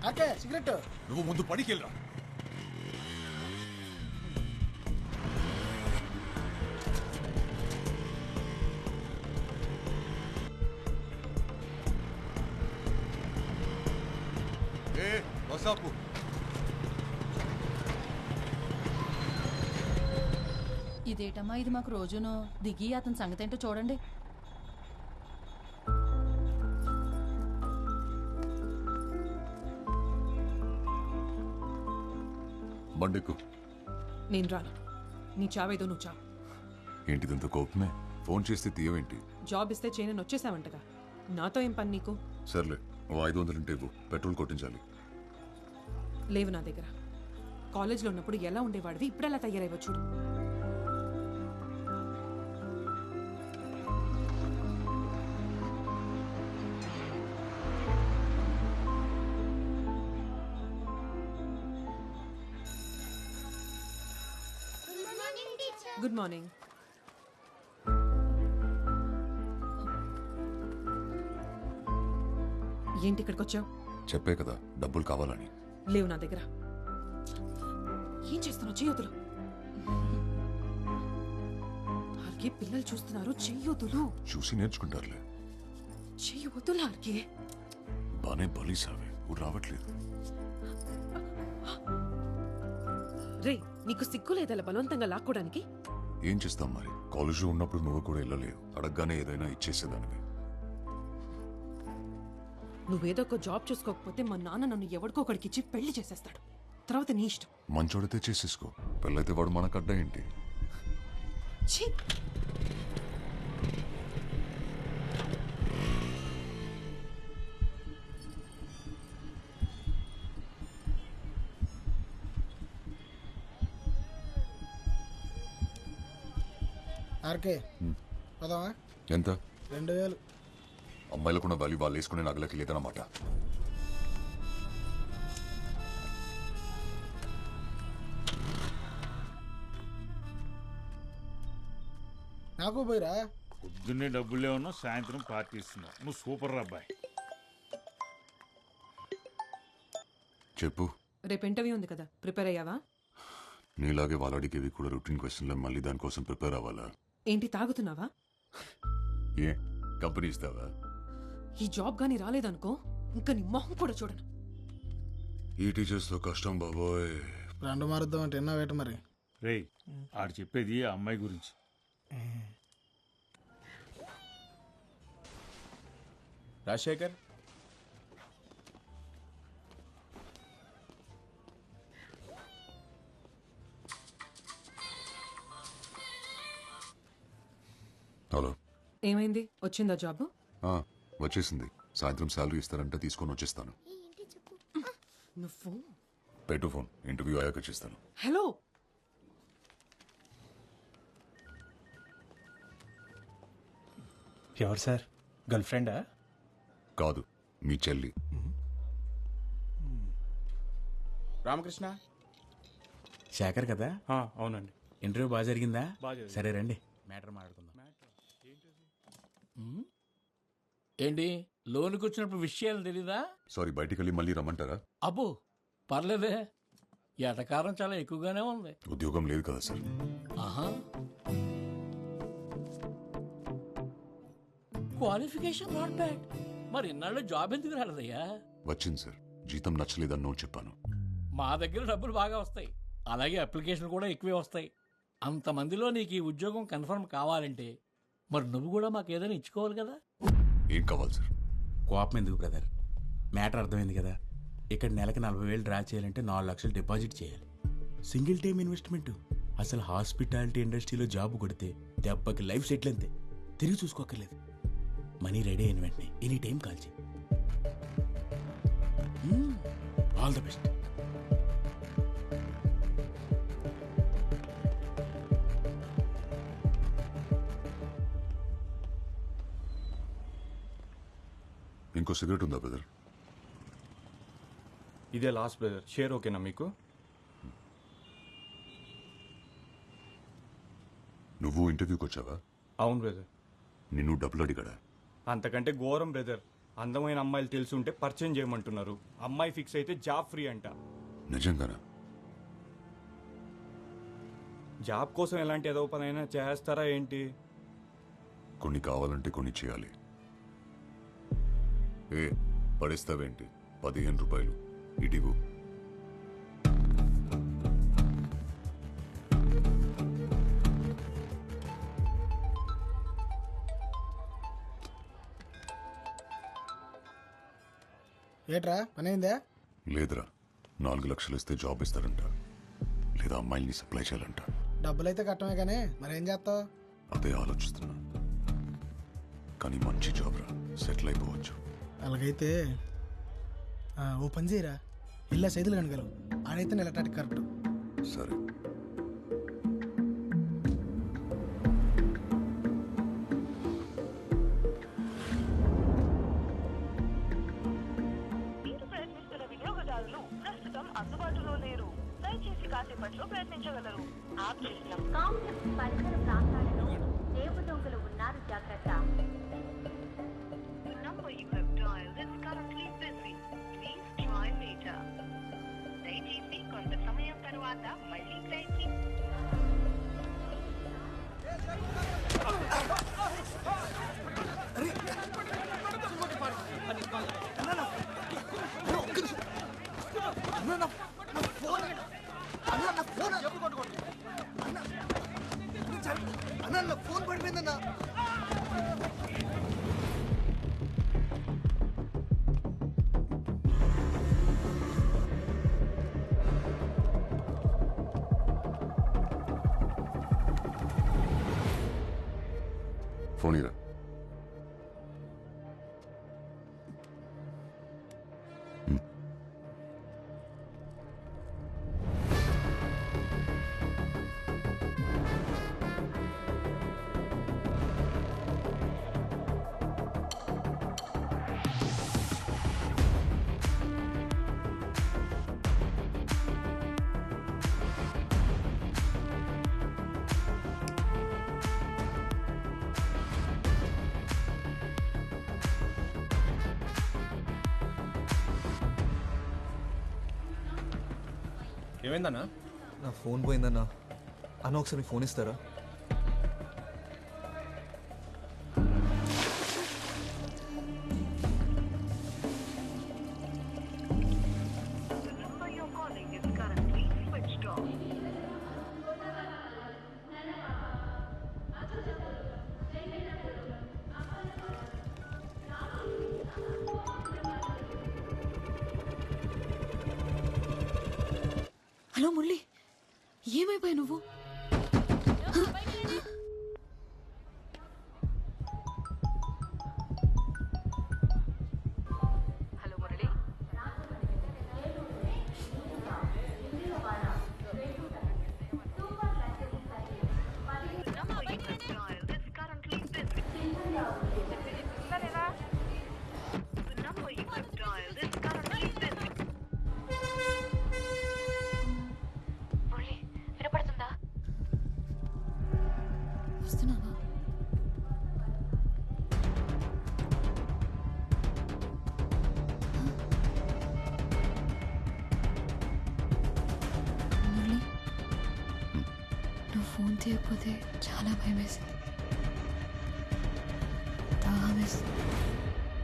Speaker 24: ఆకే సిగరెట్
Speaker 21: నువ్వు ముందు పడికెళ్ళరా. వసాపు
Speaker 1: ఇదేటమ్మా ఇది మాకు రోజును దిగి అతని సంగతి ఏంటో చూడండి.
Speaker 21: బండెక్కు.
Speaker 4: నేను రాను. నీ చావేదో నువ్వు చావు.
Speaker 21: ఏంటిదంత కోపమే? ఫోన్ చేస్తే తీయవేంటి?
Speaker 4: జాబ్ ఇస్తే చేయనని వచ్చేసావంటగా. నాతో ఏం పని నీకు?
Speaker 21: సర్లే, ఓ 500 ఉంటే ఇవ్వు, పెట్రోల్ కొట్టించాలి.
Speaker 4: లేవు నా దగ్గర. కాలేజ్లో ఉన్నప్పుడు ఎలా ఉండేవాడివి, ఇప్పుడు ఎలా తయారైవో చూడు. Good morning. ఏంటి ఇక్కడికి వచ్చావు?
Speaker 21: చెప్పే కదా డబ్బులు కావాలని.
Speaker 4: లేవు నా దగ్గర. ఏం చేస్తున్నావు? చెయ్యొద్దులు. ఆర్కే పిల్లలు చూస్తున్నారు. చెయ్యొద్దులు.
Speaker 21: చూసి నేర్చుకుంటారులే.
Speaker 4: చెయ్యొద్దులు ఆర్కే.
Speaker 21: బానే బలీసావే, ఊరు రావట్లేదు.
Speaker 4: రే, నీకు సిగ్గు లేదలా బలవంతంగా లాక్కోడానికి?
Speaker 21: ఏం చేస్తాం మరి, కాలేజ్లో ఉన్నప్పుడు నువ్వు కూడా వెళ్ళలేవు. అడగగానే ఏదైనా ఇచ్చేసేదానివి.
Speaker 4: నువ్వేదో ఒక జాబ్ చూసుకోకపోతే మా నాన్న నన్ను ఎవరికో ఒకడికి ఇచ్చి పెళ్లి చేసేస్తాడు. తర్వాత నీ ఇష్టం.
Speaker 21: మంచోడితే చేసేసుకో, పెళ్ళైతే వాడు మనకడ్డ ఏంటి?
Speaker 4: ఛీ!
Speaker 24: ఆర్కే పదవా?
Speaker 21: ఎంత?
Speaker 24: 2000.
Speaker 21: అమ్మాయిలకున్న వాల్యూ వాళ్ళు వేసుకునే నగలకి లేదన్నమాట.
Speaker 24: నాకు పోయిరా.
Speaker 25: పొద్దున్నే డబ్బులే ఉన్నావు, సాయంత్రం పార్టీ ఇస్తున్నావు. నువ్వు సూపర్ అబ్బాయి.
Speaker 21: చెప్పు.
Speaker 4: రేపు ఇంటర్వ్యూ ఉంది కదా, ప్రిపేర్ అయ్యావా?
Speaker 21: నీలాగే వాళ్ళు అడిగేవి కూడా రొటీన్ క్వశ్చన్లో మళ్ళీ దానికోసం ప్రిపేర్ అవ్వాలా?
Speaker 4: ఏంటి తాగుతున్నావా?
Speaker 21: ఏ కంపెనీ ఇస్తావా?
Speaker 4: ఈ జాబ్ గానీ రాలేదనుకో, ఇంకా నీ మొహం కూడా చూడను.
Speaker 21: ఈ టీచర్స్తో కష్టం బాబోయ్.
Speaker 24: రెండు మారుద్దాం అంటే ఎన్నా వేట మరి.
Speaker 25: రేయ్, ఆడు చెప్పేది ఆ అమ్మాయి గురించి.
Speaker 6: రాజశేఖర్,
Speaker 21: హలో.
Speaker 4: ఏమైంది? వచ్చిందా జాబ్?
Speaker 21: వచ్చేసింది. సాయంత్రం శాలరీ ఇస్తారంటే తీసుకొని వచ్చేస్తాను.
Speaker 4: నువ్వు
Speaker 21: పెట్టు ఫోన్, ఇంటర్వ్యూ అయ్యాక చేస్తాను.
Speaker 4: హలో.
Speaker 10: ఎవరు సార్? గర్ల్ ఫ్రెండా?
Speaker 21: కాదు, మీ చెల్లి.
Speaker 6: రామకృష్ణ శేఖర్ కదా?
Speaker 10: అవునండి.
Speaker 6: ఇంటర్వ్యూ బాగా జరిగిందా?
Speaker 10: బాగా జరిగింది.
Speaker 6: సరే రండి, మ్యాటర్ మాట్లాడుకుందాం.
Speaker 7: ఏంటి లోనికి వచ్చినప్పుడు విషయాలు తెలీదా?
Speaker 21: సారీ, బయటికి వెళ్ళి మళ్ళీ రమ్మంటారా?
Speaker 7: అబ్బో పర్లేదే, ఎటకారం చాలా ఎక్కువగానే ఉంది.
Speaker 21: ఉద్యోగం లేదు కదా సార్.
Speaker 7: ఆహా, క్వాలిఫికేషన్ నాట్ బ్యాడ్. మరి ఇన్నాళ్ళు జాబ్ ఎందుకు రాలేదయ్యా?
Speaker 21: వచ్చింది సార్, జీతం నచ్చలేదని నో చెప్పాను.
Speaker 7: మా దగ్గర డబ్బులు బాగా వస్తాయి, అలాగే అప్లికేషన్ కూడా ఎక్కువే వస్తాయి. అంతమందిలో నీకు ఈ ఉద్యోగం కన్ఫర్మ్ కావాలంటే మరి నువ్వు కూడా మాకు ఏదైనా ఇచ్చుకోవాలి కదా.
Speaker 21: ఏం కావాలి సార్?
Speaker 6: కోపం ఎందుకు బ్రదర్, మ్యాటర్ అర్థమైంది కదా. ఇక్కడ నెలకి 40,000 డ్రా చేయాలంటే 4 లక్షలు డిపాజిట్ చేయాలి. Single time investment. అసలు హాస్పిటాలిటీ ఇండస్ట్రీలో జాబ్ కొడితే దెబ్బకి లైఫ్ సెటిల్ అంతే, తిరిగి చూసుకోక్కర్లేదు. మనీ రెడీ అయిన వెంటనే ఎనీ టైం కాల్ చేయి. All the best.
Speaker 21: ఇంకో సిగరెట్ ఉందా బ్రదర్?
Speaker 23: ఇదే లాస్ట్ బ్రదర్. షేర్ ఓకేనా మీకు?
Speaker 21: నువ్వు ఇంటర్వ్యూకి వచ్చావా?
Speaker 23: అవును బ్రదర్.
Speaker 21: నిన్ను డబ్బులు అడిగాడా?
Speaker 23: అంతకంటే ఘోరం బ్రదర్. అందమైన అమ్మాయిలు తెలిసి ఉంటే పరిచయం చేయమంటున్నారు. అమ్మాయి ఫిక్స్ అయితే జాబ్ ఫ్రీ అంట.
Speaker 21: నిజంగానా?
Speaker 23: జాబ్ కోసం ఎలాంటి ఏదో పనైనా చేస్తారా ఏంటి?
Speaker 21: కొన్ని కావాలంటే కొన్ని చేయాలి. ఏ పడిస్తావేంటి? 15 రూపాయలు ఇటివు.
Speaker 24: ఏట్రా పనైందా?
Speaker 21: లేదురా, 4 లక్షలు ఇస్తే జాబ్ ఇస్తారంట, లేదా అమ్మాయిల్ని సప్లై చేయాలంట.
Speaker 24: డబ్బులైతే కట్టమే కానీ మరేం చేస్తావు?
Speaker 21: అదే ఆలోచిస్తున్నా. కానీ మంచి జాబ్ రా, సెటిల్ అయిపోవచ్చు.
Speaker 24: అలాగైతే ఓ పని చేయరా, ఇల్లా సైదులు కనగలవు. ఆడైతే ఎలక్ట్రానిక్ కరెక్ట్.
Speaker 21: సరే.
Speaker 5: మీరు ప్రయత్నిస్తున్న వినియోగదారులు ప్రస్తుతం అందుబాటులో లేరు. దయచేసి కాసేపట్లో ప్రయత్నించగలరు. ఆప్ చేసిన కాంప్లెక్స్ పరిసర ప్రాంతాలలో జేబు దొంగలు ఉన్నారు, జాగ్రత్త. The number you have dialed is currently busy. Please try later. దయచేసి కొంత సమయం తర్వాత మళ్ళీ ప్రయత్నించండి.
Speaker 24: ఫోన్ పడిపోయిందన్నా.
Speaker 21: ఫోన్ ఇరా.
Speaker 19: ఏమైందన్నా?
Speaker 8: నా ఫోన్ పోయిందన్నా. అన్న ఒకసారి మీ ఫోన్ ఇస్తారా?
Speaker 5: The number you're calling is currently switched off.
Speaker 3: Hello Murali, ఏమైపోయావు నువ్వు?
Speaker 5: Hello Murali. The number you have dialed is currently busy. The number you have dialed is currently busy.
Speaker 3: Murali, వినపడుతుందా? వస్తున్నావా? మురళి, నువ్వు ఫోన్ తీయకపోతే చాలా భయం వేసింది. దాహం వేసింది.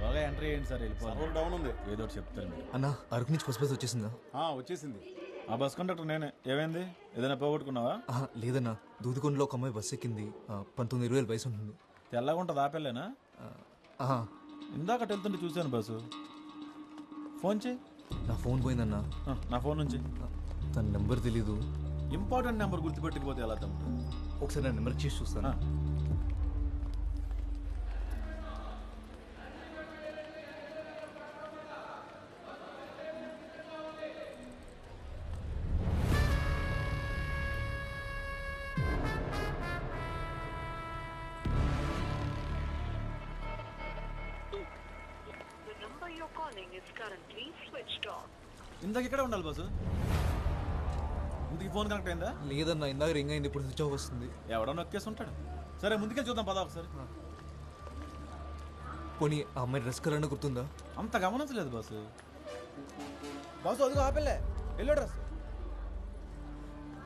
Speaker 9: బాగా ఎంట్రీ అయ్యింది సార్, వెళ్ళిపోవాలి. డౌన్ ఉంది, ఏదో ఒకటి చెప్తారు మీరు.
Speaker 8: అన్న అరకు నుంచి బస్ వచ్చేసిందా?
Speaker 9: వచ్చేసింది. ఆ బస్ కండక్టర్ నేనే. ఏమైంది, ఏదైనా పోగొట్టుకున్నావా?
Speaker 8: లేదన్నా, దూదుకొండలో ఒక అమ్మాయి బస్ ఎక్కింది. 19-20 వయసు ఉంటుంది.
Speaker 9: తెల్లగా ఉంటుంది, ఆపెళ్ళేనా? ఇందాక వెళ్తుంటే చూశాను బస్సు. ఫోన్ చేయి.
Speaker 8: నా ఫోన్ పోయిందన్నా.
Speaker 9: నా ఫోన్ నుంచి.
Speaker 8: తన నెంబర్ తెలీదు.
Speaker 9: ఇంపార్టెంట్ నెంబర్ గుర్తుపెట్టకపోతే ఎలా తమ్ముడు?
Speaker 8: ఒకసారి నా నెంబర్ చేసి చూస్తాను.
Speaker 5: The number you're calling is currently switched off.
Speaker 9: ఇందాక ఇక్కడే ఉండాలి బస్సు. ఇందుకు ఫోన్ కనెక్ట్ అయిందా?
Speaker 8: లేదన్నా, ఇందాక రింగ్ అయింది, ఇప్పుడు స్విచ్ ఆఫ్ వస్తుంది.
Speaker 9: ఎవడో నొక్కేసి ఉంటాడు. సరే ముందుకే చూద్దాం, పదా ఒకసారి.
Speaker 8: పోనీ ఆ అమ్మాయి డ్రెస్ కలర్ గుర్తుందా?
Speaker 9: అంత గమనించలేదు బాసు.
Speaker 23: బాసు అదిగో ఆపిల్లే ఎల్లో డ్రెస్.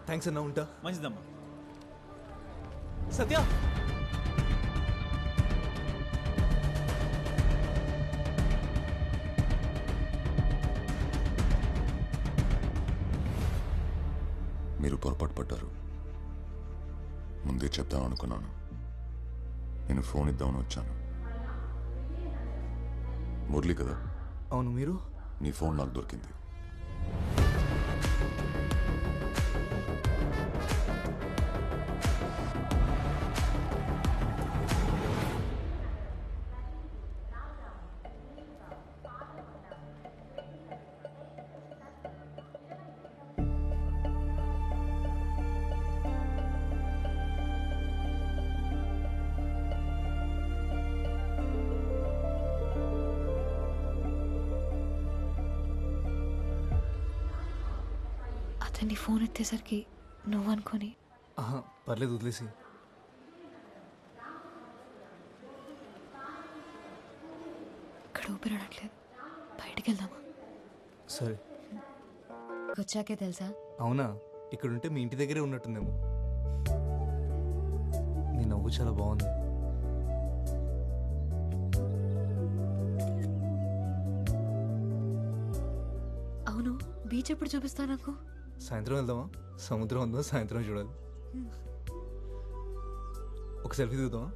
Speaker 8: థ్యాంక్స్ అన్న, ఉంటా.
Speaker 9: మంచిదమ్మా.
Speaker 8: సత్య
Speaker 21: మీరు పొరపాటు పడ్డారు. ముందే చెప్దాం అనుకున్నాను. నేను ఫోన్ ఇద్దామని వచ్చాను. మురళి కదా?
Speaker 8: అవును. మీరు?
Speaker 21: నీ ఫోన్ నాకు దొరికింది.
Speaker 3: అతన్ని ఫోన్ ఎత్తేసరికి నువ్వు అనుకొని.
Speaker 8: పర్లేదు, వదిలేసి.
Speaker 3: ఇక్కడ ఊపిరాడట్లేదు, బయటికి వెళ్దామా?
Speaker 8: సరే.
Speaker 3: వచ్చాకే తెలుసా?
Speaker 8: అవునా? ఇక్కడుంటే మీ ఇంటి దగ్గరే ఉన్నట్టుందేమో. నీ నవ్వు చాలా బాగుంది.
Speaker 3: అవును, బీచ్ ఎప్పుడు చూపిస్తా నాకు?
Speaker 8: సాయంత్రం వెళ్దామా? సముద్రం ఉందో సాయంత్రం చూడాలి. ఒక సెల్ఫీ దిగుదామా?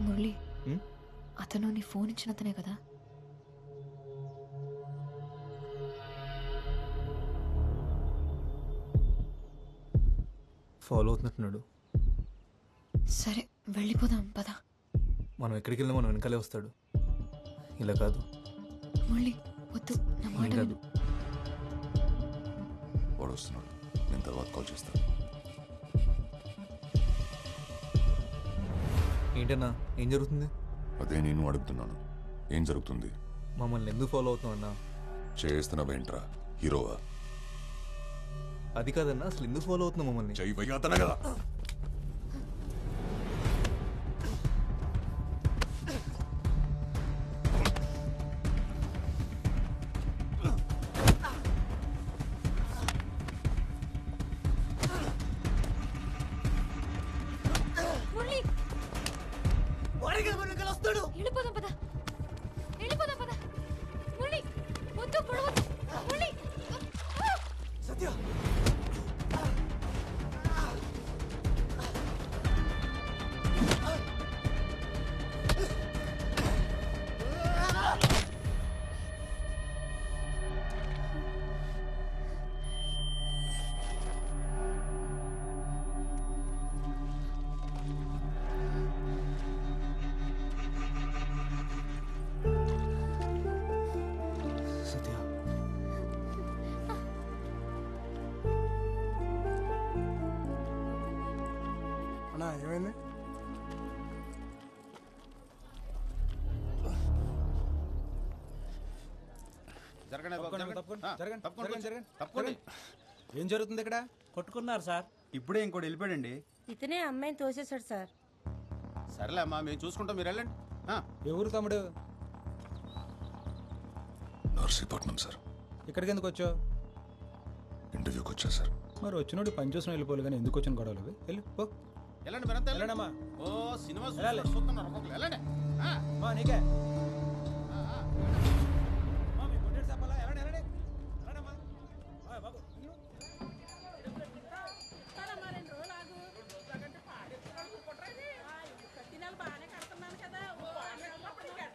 Speaker 3: మురళి, అతను నీ ఫోన్ ఇచ్చిన అతనే కదా?
Speaker 8: ఫాలో అవుతున్నట్టున్నాడు.
Speaker 3: సరే, వెళ్ళిపోదాం పద.
Speaker 8: మనం ఎక్కడికి వెళ్ళినా మనం వెనకాలే వస్తాడు. ఇలా కాదు.
Speaker 3: మురళి వద్దు, నా మాట
Speaker 8: కాదు.
Speaker 3: విను.
Speaker 21: వాడు వస్తున్నాడు. నేను తర్వాత కాల్ చేస్తాను.
Speaker 8: ఏంటన్నా, ఏం జరుగుతుంది?
Speaker 21: అదే నేను అడుగుతున్నాను. ఏం జరుగుతుంది?
Speaker 8: మమ్మల్ని ఎందుకు ఫాలో అవుతున్నావు అన్నా?
Speaker 21: చేస్తున్నావేంట్రా? హీరోవా?
Speaker 8: అది కాదన్నా, అసలు ఎందుకు ఫాలో అవుతున్నావు మమ్మల్ని?
Speaker 21: చెయ్యి కదా.
Speaker 3: వెళ్ళిపోదాం పద, వెళ్ళిపోదాం పద. మురళి వద్దు, పొడవద్దు. మురళి
Speaker 8: సత్య.
Speaker 24: అన్నా ఏమైంది?
Speaker 23: ఏం జరుగుతుంది ఇక్కడ?
Speaker 20: కొట్టుకున్నారు సార్.
Speaker 23: ఇప్పుడే ఇంకోటి వెళ్ళిపోయాడండి.
Speaker 2: ఇతనే అమ్మాయిని తోసేశాడు సార్.
Speaker 13: సరేలే అమ్మా, మేము చూసుకుంటాం, మీరు వెళ్ళండి.
Speaker 23: ఎవరు తమ్ముడు?
Speaker 21: నర్సీపట్నం సార్.
Speaker 23: ఇక్కడికి ఎందుకు వచ్చావు?
Speaker 21: ఇంటర్వ్యూకి వచ్చా సార్.
Speaker 23: మరి వచ్చినోడు పని చూసిన వెళ్ళిపోవాలి కానీ ఎందుకు వచ్చిన గొడవలు? వెళ్ళి పో.
Speaker 13: వెళ్ళండి మీరంతా
Speaker 23: వెళ్ళండమ్మా.
Speaker 13: ఓ సినిమా చూస్తున్నారు ఒక్కొక్కరు. వెళ్ళండి.
Speaker 23: నీకే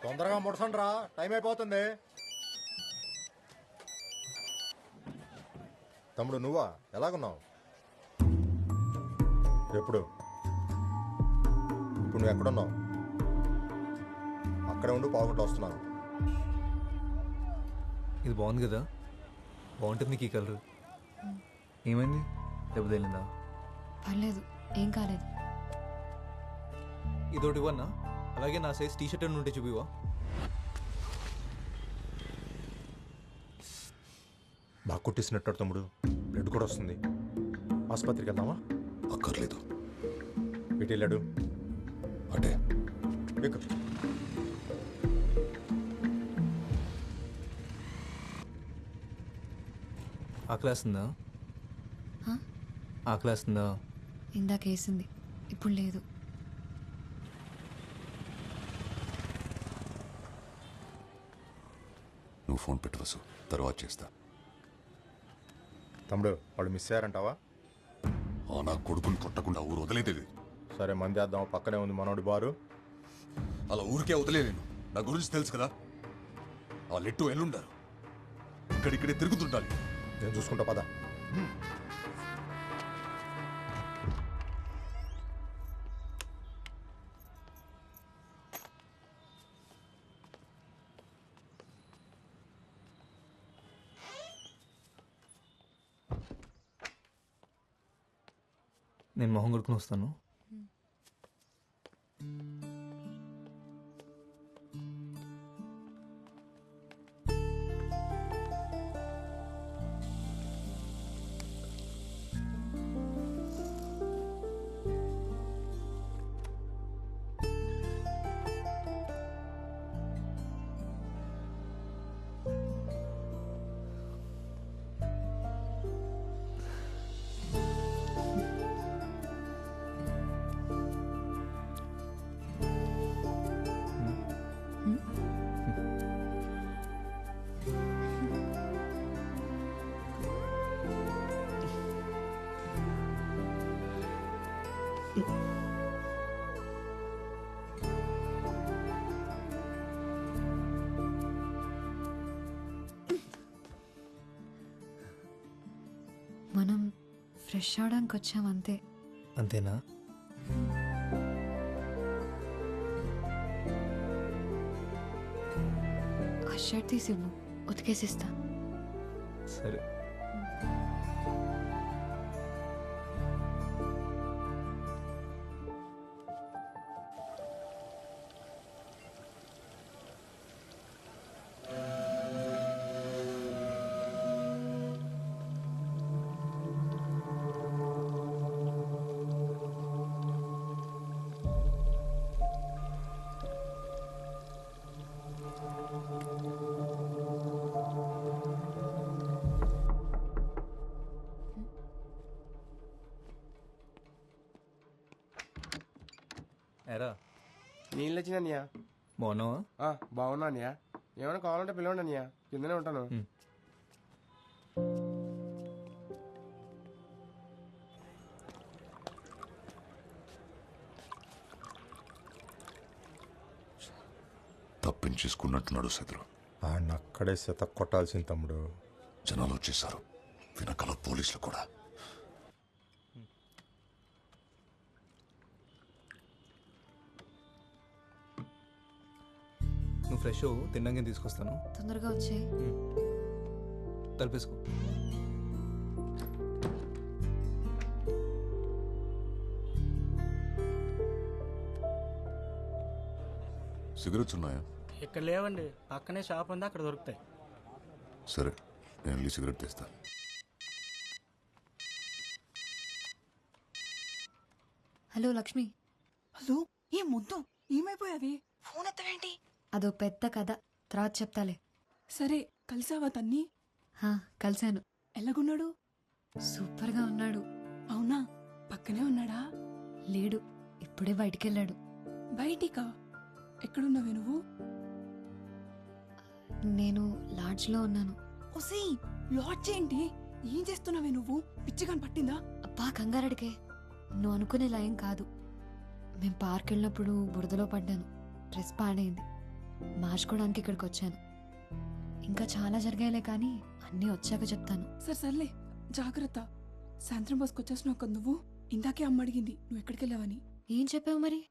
Speaker 11: తొందరగా ముడసండి రా, టైం అయిపోతుంది. తమ్ముడు నువ్వా? ఎలాగున్నావు? ఎప్పుడు? ఇప్పుడు నువ్వు ఎక్కడున్నావు? అక్కడే ఉండి పావుగంట వస్తున్నాను.
Speaker 8: ఇది బాగుంది కదా, బాగుంటుంది నీకు ఈ కలర్. ఏమైంది? దెబ్బ తగిలిందా?
Speaker 3: పర్లేదు, ఏం కాలేదు.
Speaker 8: ఇదోటి ఇవ్వన్నా, అలాగే నా సైజ్ టీ షర్ట్ ఉంటే చూపివా?
Speaker 11: బాగా కొట్టేసినట్టు తమ్ముడు, బ్లడ్ కూడా వస్తుంది. ఆసుపత్రికి వెళ్దామా?
Speaker 21: అక్కర్లేదు.
Speaker 11: ఎటు వెళ్ళాడు?
Speaker 21: అటే
Speaker 11: ఎక్కు.
Speaker 8: ఆకలేస్తుందా? ఆకలేస్తుందా?
Speaker 3: ఇందాక వేసింది, ఇప్పుడు లేదు.
Speaker 21: నువ్వు ఫోన్ పెట్టు వసు, తర్వాత చేస్తా.
Speaker 11: తమ్ముడు వాళ్ళు మిస్ అయ్యారంటావా?
Speaker 21: నా కొడుకుని కొట్టకుండా ఊరు వదిలేదే.
Speaker 11: సరే మంది వేద్దాం, పక్కనే ఉంది మనోడి బారు.
Speaker 21: అలా ఊరికే వదిలేను. నా గురించి తెలుసు కదా, ఆ లెట్టు ఎల్లుండారు, ఇక్కడిక్కడే తిరుగుతుండాలి.
Speaker 11: నేను చూసుకుంటా పద.
Speaker 8: నేను మొహం కొడుకుని వస్తాను.
Speaker 3: మనం ఫ్రెష్ అవడానికి వచ్చాం అంతే.
Speaker 8: అంతేనా?
Speaker 3: ఆ షర్ట్ తీసి ఇవ్వు, ఉతికేసిస్తా.
Speaker 8: సరే. ఎరా
Speaker 13: నీళ్ళు వచ్చినాయా?
Speaker 8: బాగున్నావా?
Speaker 13: బాగున్నా అన్నయ్య. ఏమైనా కావాలంటే పిలవండి అన్నయ్య, కిందనే ఉంటాను.
Speaker 21: తప్పించేసుకున్నట్టున్నాడు శత్రు.
Speaker 11: ఆయన అక్కడే శత కొట్టాల్సింది తమ్ముడు.
Speaker 21: జనాలు వచ్చేసారు, వెనకాల పోలీసులు కూడా.
Speaker 8: నువ్వు ఫ్రెష్ తిన్నాక తీసుకొస్తాను.
Speaker 3: తొందరగా వచ్చే.
Speaker 8: తలపేసుకో.
Speaker 21: సిగరెట్స్ ఉన్నాయా?
Speaker 20: ఇక్కడ లేవండి, పక్కనే షాప్ ఉంది, అక్కడ దొరుకుతాయి.
Speaker 21: సరే, నేను వెళ్ళి సిగరెట్ తెస్తా.
Speaker 3: హలో లక్ష్మి.
Speaker 1: హలో, ఏం ముద్దు ఏమైపోయావి? ఫోన్ ఎత్తవేంటి?
Speaker 3: అదో పెద్ద కథ, తర్వాత చెప్తాలే.
Speaker 1: సరే, కలిసావా తన్ని?
Speaker 3: కలిశాను.
Speaker 1: ఎలాగున్నాడు?
Speaker 3: సూపర్గా ఉన్నాడు.
Speaker 1: అవునా? పక్కనే ఉన్నాడా?
Speaker 3: లేడు, ఇప్పుడే బయటికెళ్ళాడు.
Speaker 1: బయటికా? ఎక్కడున్నావే నువ్వు?
Speaker 3: నేను లాడ్జ్లో ఉన్నాను.
Speaker 1: ఒసీ, లాడ్జ్ ఏంటి? ఏం చేస్తున్నావే నువ్వు? పిచ్చిగా పట్టిందా?
Speaker 3: అబ్బా కంగారడికే, నువ్వు అనుకునే లయం కాదు. మేము పార్క్ వెళ్ళినప్పుడు బురదలో పడ్డాను, డ్రెస్ పాడైంది, మార్చుకోవడానికి ఇక్కడికి వచ్చాను. ఇంకా చాలా జరిగాయిలే, కానీ అన్నీ వచ్చాక చెప్తాను.
Speaker 1: సర్లే, జాగ్రత్త. సాయంత్రం బస్కొచ్చేసినావు కదా నువ్వు. ఇందాకే అమ్మ అడిగింది నువ్వు ఎక్కడికి వెళ్ళావని.
Speaker 3: ఏం చెప్పావు మరి?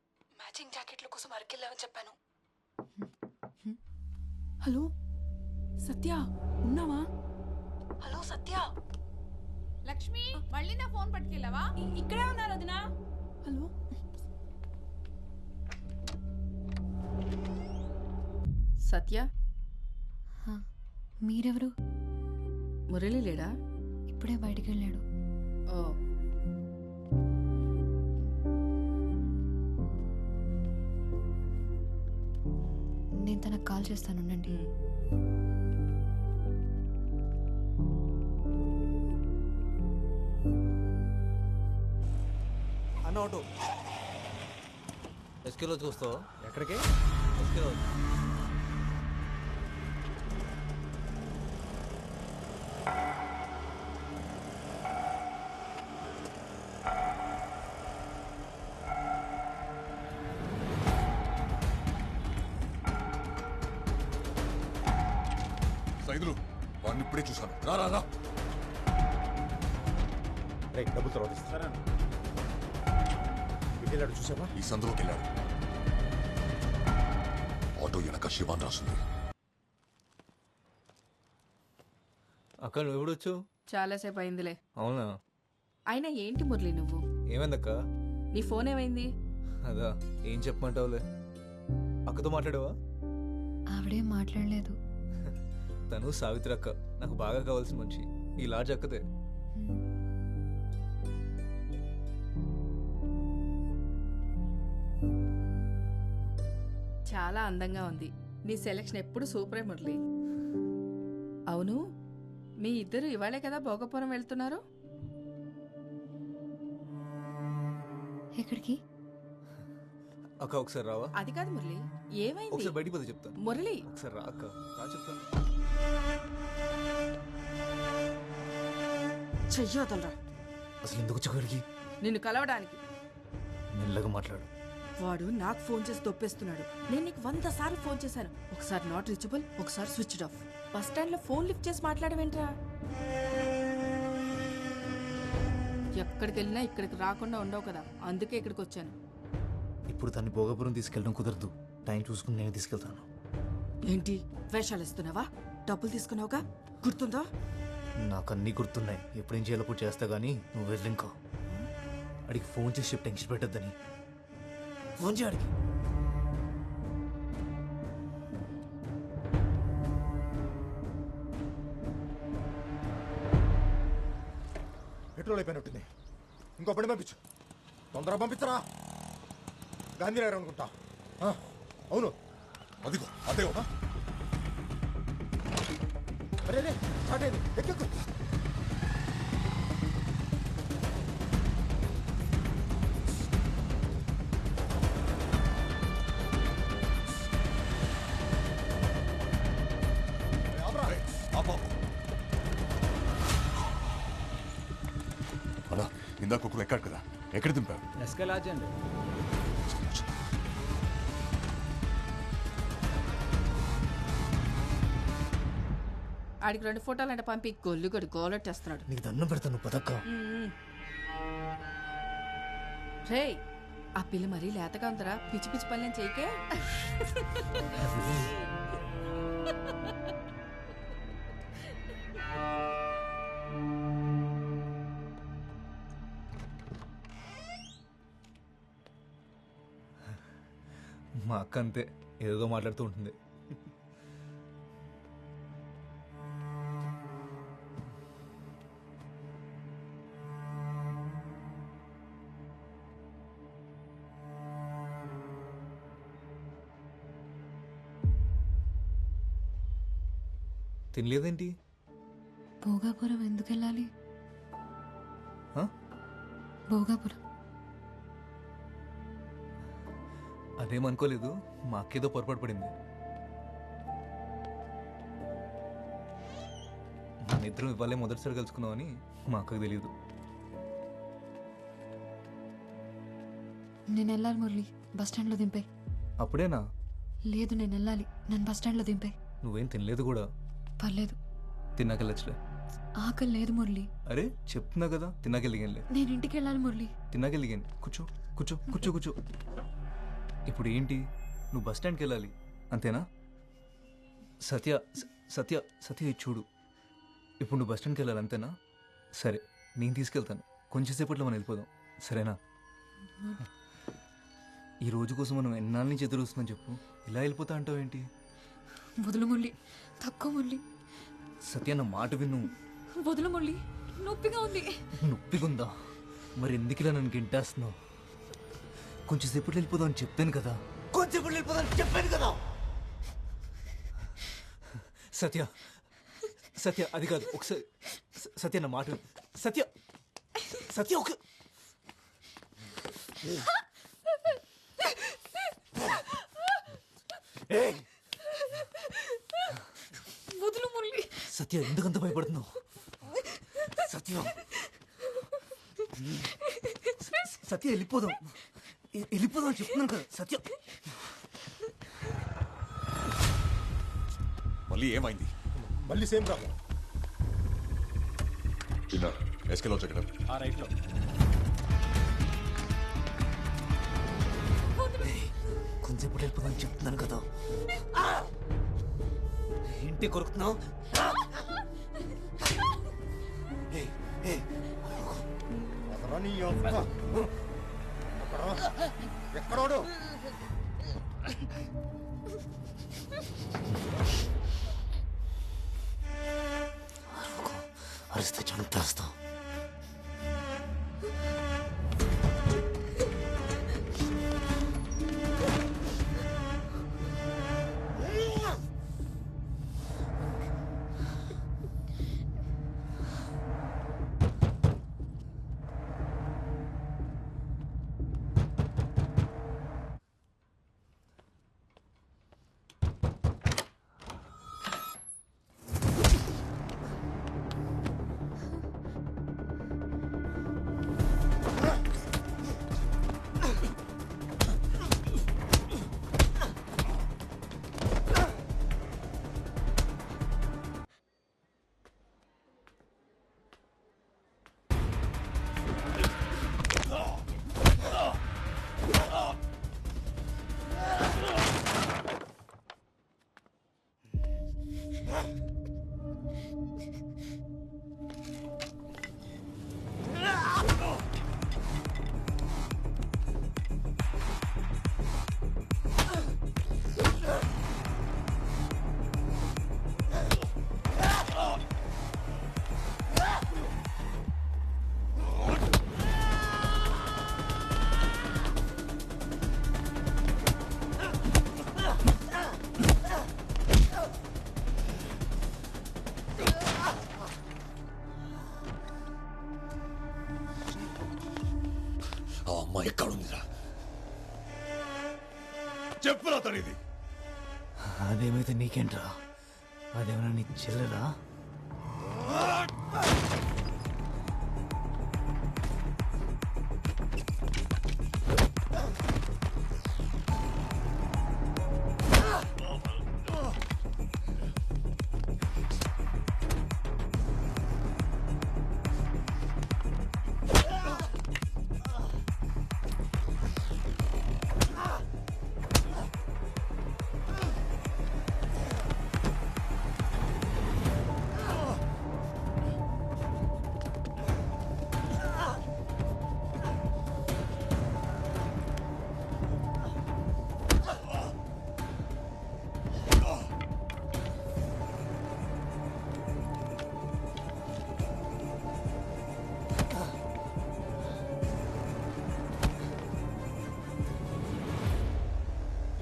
Speaker 1: మ్యాచింగ్ జాకెట్ల కోసం అరకెళ్ళావని చెప్పాను. హలో సత్య, ఉన్నావా? హలో సత్య.
Speaker 14: లక్ష్మి, మళ్ళీ నా ఫోన్ పట్టుకెళ్ళావా?
Speaker 1: ఇక్కడే ఉన్నారు వదినా. హలో
Speaker 14: సత్య,
Speaker 3: మీరెవరు?
Speaker 12: మురళి లేడా?
Speaker 3: ఇప్పుడే బయటికి వెళ్ళాడు.
Speaker 12: ఓ,
Speaker 3: నేను తనకు కాల్ చేస్తాను, ఉండండి.
Speaker 8: అన్న ఆటో ఎస్కే రోజుకి వస్తావా?
Speaker 19: ఎక్కడికి?
Speaker 8: ఎస్కే రోజు.
Speaker 21: సైదులు వాడిని ఇప్పుడే చూశాను. రా రా రా.
Speaker 11: రేయ్, డబ్బులు తర్వాత ఇస్తారా? వెళ్ళాడు చూసావా?
Speaker 21: ఈ సందులోకి వెళ్ళాడు. ఆటో వెనక శివాన్ రాసింది.
Speaker 8: అక్క నువ్వు ఎప్పుడు వచ్చావు?
Speaker 12: చాలాసేపు అయిందిలే.
Speaker 8: అవునా?
Speaker 12: అయినా ఏంటి మురళి నువ్వు?
Speaker 8: ఏమైందక్క?
Speaker 12: నీ ఫోన్ ఏమైంది?
Speaker 8: అదా, ఏం చెప్పమంటావులే. అక్కతో మాట్లాడావా?
Speaker 3: ఆవిడేం మాట్లాడలేదు.
Speaker 8: తను సావిత్రి అక్క, నాకు బాగా కావాల్సిన మనిషి. ఈ లాడ్జ్ అక్కదే.
Speaker 12: చాలా అందంగా ఉంది. నీ సెలక్షన్ ఎప్పుడు సూపరే మురళి. అవును, మీ ఇద్దరు ఇవాళే కదా భోగపురం వెళ్తున్నారు?
Speaker 3: ఎక్కడికి?
Speaker 8: అక్క ఒకసారి రావా?
Speaker 12: అది కాదు మురళి, ఏమైంది?
Speaker 8: ఒకసారి బయటికి పోతే చెప్తాను.
Speaker 12: మురళి
Speaker 8: ఒకసారి రా అక్క, రా చెప్తాను.
Speaker 12: చెయ్యొదలరా.
Speaker 8: అసలు ఎందుకు వచ్చాడికి?
Speaker 12: నిన్ను కలవడానికి.
Speaker 8: మెల్లగా మాట్లాడు.
Speaker 12: వాడు నాకు ఫోన్ చేసి దొప్పేస్తున్నాడు. నేను నీకు 100 సార్లు ఫోన్ చేశాను. ఒకసారి నాట్ రీచబుల్, ఒకసారి స్విచ్డ్ ఆఫ్. బస్ స్టాండ్ లో ఫోన్ లిఫ్ట్ చేసి మాట్లాడవేంట్రా? ఎక్కడికి వెళ్ళినా ఇక్కడికి రాకుండా ఉండవు కదా, అందుకే ఇక్కడికి వచ్చాను.
Speaker 19: ఇప్పుడు దాన్ని భోగపురం తీసుకెళ్ళడం కుదరదు. టైం చూసుకుని నేను తీసుకెళ్తాను.
Speaker 12: ఏంటి వేషాలు ఇస్తున్నావా? డబ్బులు తీసుకున్నావుగా, గుర్తుందా?
Speaker 19: నాకు అన్నీ గుర్తున్నాయి. ఎప్పుడేం చేయాలో కూడా చేస్తా కానీ నువ్వు వెళ్ళి ఇంకా అడిగి ఫోన్ చేసి చెప్పి టెన్షన్ పెట్టద్దని. ఫోన్ చేయడికి.
Speaker 11: పెట్రోల్ అయిపోయినట్టుంది. ఇంకో పని పంపించు. తొందరగా పంపించరా. గాంధీనగర్ అనుకుంటా. అవును,
Speaker 21: అదిగో అదే.
Speaker 11: అరే రే, స్టార్ట్ అయింది. ఎక్కు.
Speaker 21: అలా ఇందాక ఒకరు ఎక్కాడు కదా, ఎక్కడ దింపారు?
Speaker 20: ఎస్కే లాడ్జ్ అండి.
Speaker 12: ఆడికి 2 ఫోటోలు అంటే పంపి గొల్లుగడు గోలెట్టేస్తున్నాడు.
Speaker 19: నీకు దండం పెడతాను పదక్క.
Speaker 12: రే, ఆ పిల్ల మరీ లేతగా ఉందరా. పిచ్చి పిచ్చి పనులేం చేయకే.
Speaker 8: మా అక్క అంతే, ఏదో మాట్లాడుతూ ఉంటుంది. తినలేదేంటి?
Speaker 3: భోగాపురం ఎందుకు వెళ్ళాలి? భోగాపురం
Speaker 8: అదేమనుకోలేదు. మా అక్కేదో పొరపాటు పడింది. మన ఇద్దరం ఇవ్వాలే మొదటిసారి కలుసుకున్నామని మా అక్కకు తెలియదు.
Speaker 3: నేను వెళ్ళాలి మురళి, బస్ స్టాండ్లో దింపే.
Speaker 8: అప్పుడేనా?
Speaker 3: లేదు, నేను వెళ్ళాలి. నన్ను బస్ స్టాండ్లో దింపే.
Speaker 8: నువ్వేం తినలేదు కూడా.
Speaker 3: పర్లేదు,
Speaker 8: తిన్నాకెళ్ళచ్చులే.
Speaker 3: ఆకలి లేదు మురళి.
Speaker 8: అరే చెప్తున్నా కదా, తిన్నాకెళ్ళిగానులే.
Speaker 3: నేను ఇంటికి వెళ్ళాలి మురళి.
Speaker 8: తిన్నాకెళ్ళిగాను. కూర్చో కూర్చో కూర్చో కూర్చో. ఇప్పుడు ఏంటి? నువ్వు బస్ స్టాండ్కి వెళ్ళాలి అంతేనా? సత్య సత్య సత్య ఇది చూడు. ఇప్పుడు నువ్వు బస్ స్టాండ్కి వెళ్ళాలి అంతేనా? సరే, నేను తీసుకెళ్తాను. కొంచెం సేపట్లో మనం వెళ్ళిపోదాం, సరేనా? ఈ రోజు కోసం మనం ఎన్నాళ్ళ నుంచి ఎదురు వస్తున్నాం చెప్పు. ఇలా వెళ్ళిపోతా అంటావు ఏంటి?
Speaker 3: వదులు మురళి, తక్కువ మురళి.
Speaker 8: సత్య నా మాట విను.
Speaker 3: వదులు మురళి, నొప్పిగా ఉంది.
Speaker 19: నొప్పిగుందా? మరి ఎందుకు ఇలా నన్ను గింటేస్తున్నావు? కొంచెం సేపట్లో వెళ్ళిపోదాం అని చెప్పాను కదా. కొంచెంసేపట్లో వెళ్ళిపోదాం అని చెప్పాను కదా. సత్య, సత్య అది కాదు, ఒకసారి సత్య నా మాట విను. సత్య, సత్య ఒక
Speaker 3: వదులు మురళి.
Speaker 19: సత్య ఎందుకంత భయపడుతున్నావు? సత్య, సత్య వెళ్ళిపోదాం, వెళ్ళిపోదాం అని చెప్తున్నాను కదా. సత్య
Speaker 21: మళ్ళీ ఏమైంది?
Speaker 11: మళ్ళీ సేమ్ ప్రాబ్లం.
Speaker 21: ఎస్కేలో చెక్కడం
Speaker 20: ఆ రైట్లో.
Speaker 19: కొంచెంసేపు వెళ్ళిపోదాం అని చెప్తున్నాను కదా. ఏంటి కొరుకుతున్నావు?
Speaker 11: ఎక్కడోడు?
Speaker 19: అరిస్తే చంపేస్తాం.
Speaker 21: ఆ అమ్మాయి ఎక్కడుందిరా? చెప్పురా తనిది.
Speaker 19: అదేమైతే నీకేంట్రా? అదేమన్నా నీ చెల్లెలా?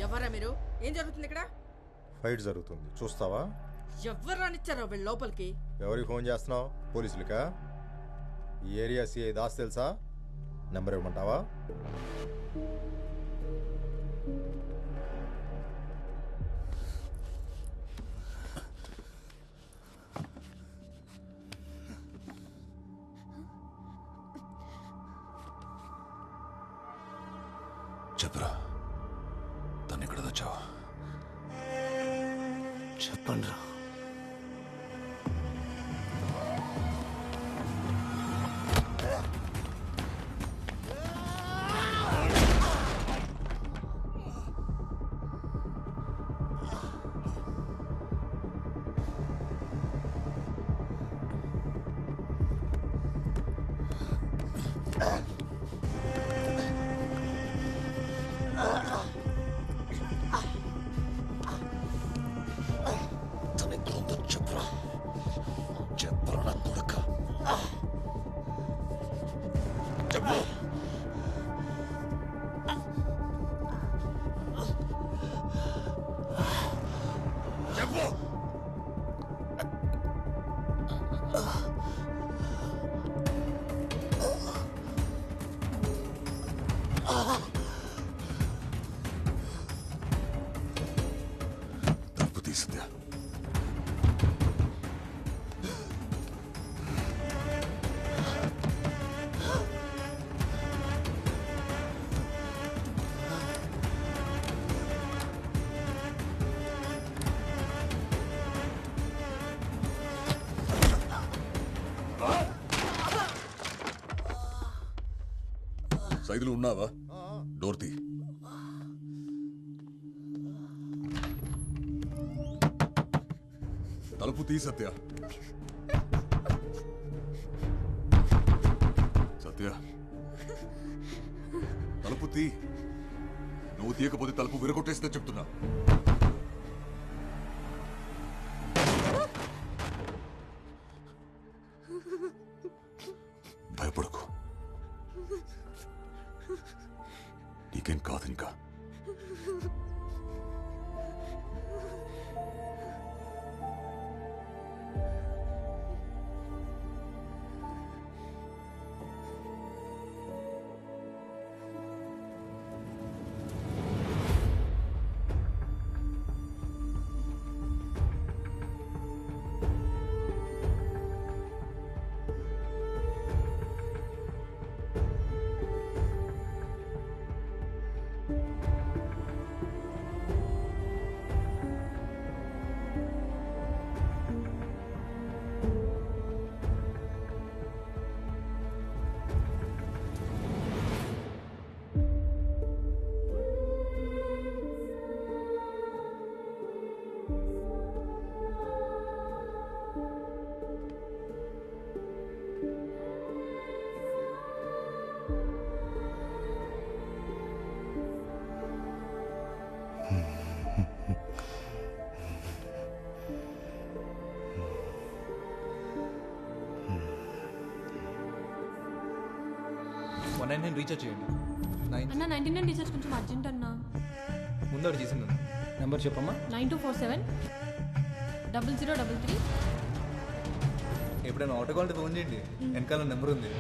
Speaker 12: ఎవరా మీరు? ఏం జరుగుతుంది ఇక్కడ?
Speaker 11: ఫైట్ జరుగుతుంది, చూస్తావా?
Speaker 12: ఎవరు రానిచ్చారో వీళ్ళ లోపలికి?
Speaker 11: ఎవరికి ఫోన్ చేస్తున్నావు? పోలీసులకా? ఈ ఏరియా సిఐ దాస్ తెలుసా? నెంబర్ ఇవ్వమంటావా?
Speaker 21: చెప్పురా, తను ఎక్కడ తెచ్చావా?
Speaker 19: చెప్పండి రా.
Speaker 21: సైదులు ఉన్నావా? డోర్ తీ. తలుపు తీ సత్య. సత్య తలుపు తీ. నువ్వు తీయకపోతే తలుపు విరగొట్టేస్తే చెప్తున్నా. భయపడకు, నీకేం కాదు ఇంకా.
Speaker 8: నేను రీఛార్జ్ చేయండి.
Speaker 15: అన్న 99 రీఛార్జ్ కొంచెం అర్జెంట్ అన్న.
Speaker 8: ముందు అడిగి చేసింది నెంబర్ చెప్పమ్మా.
Speaker 15: 9247 0033.
Speaker 8: ఎప్పుడైనా ఆటో కాల్ ఫోన్ చేయండి, వెనకాల నెంబర్ ఉంది.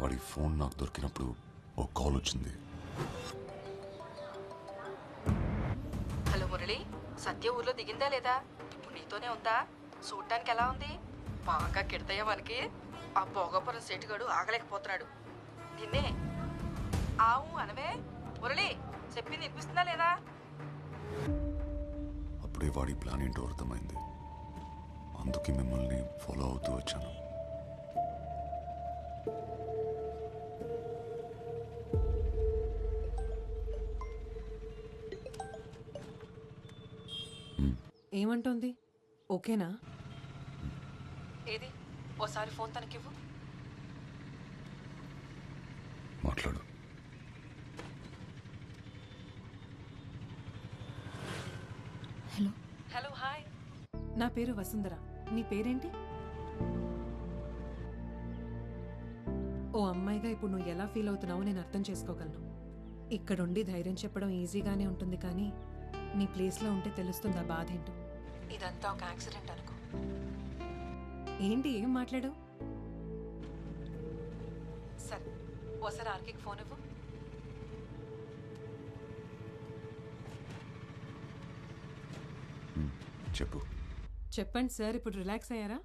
Speaker 21: వాడి ఫోన్ నాకు దొరికినప్పుడు ఓ కాల్ వచ్చింది.
Speaker 12: హలో మురళి, సత్య ఊర్లో దిగిందా లేదా? ఇప్పుడు నీతోనే ఉందా? చూడటానికి ఎలా ఉంది? బాగా కిడతాయా మనకి? ఆ భోగపురం సెటుగాడు ఆగలేకపోతున్నాడు. నిన్నే ఆవు అనవే మురళి, చెప్పింది వినిపిస్తుందా లేదా?
Speaker 21: అప్పుడే వాడి ప్లాన్ ఏంటో అర్థమైంది. అందుకే మిమ్మల్ని ఫాలో అవుతూ వచ్చాను.
Speaker 4: ఏమంటోంది? ఓకేనా?
Speaker 12: ఏది ఓసారి ఫోన్ తనకివ్వు.
Speaker 21: మాట్లాడు.
Speaker 3: హలో.
Speaker 12: Hello, hi.
Speaker 4: నా పేరు వసుంధర. నీ పేరేంటి? ఓ అమ్మాయిగా ఇప్పుడు నువ్వు ఎలా ఫీల్ అవుతున్నావో నేను అర్థం చేసుకోగలను. ఇక్కడుండి ధైర్యం చెప్పడం ఈజీగానే ఉంటుంది, కానీ నీ ప్లేస్లో ఉంటే తెలుస్తుంది ఆ బాధ ఏంటో.
Speaker 12: ఇదంతా ఒక యాక్సిడెంట్ అనుకో.
Speaker 4: ఏంటి, ఏం మాట్లాడు?
Speaker 12: సరే, ఓసారి ఆర్కేకి ఫోన్ ఇవ్వు.
Speaker 21: చెప్పు.
Speaker 4: చెప్పండి సార్. ఇప్పుడు రిలాక్స్ అయ్యారా?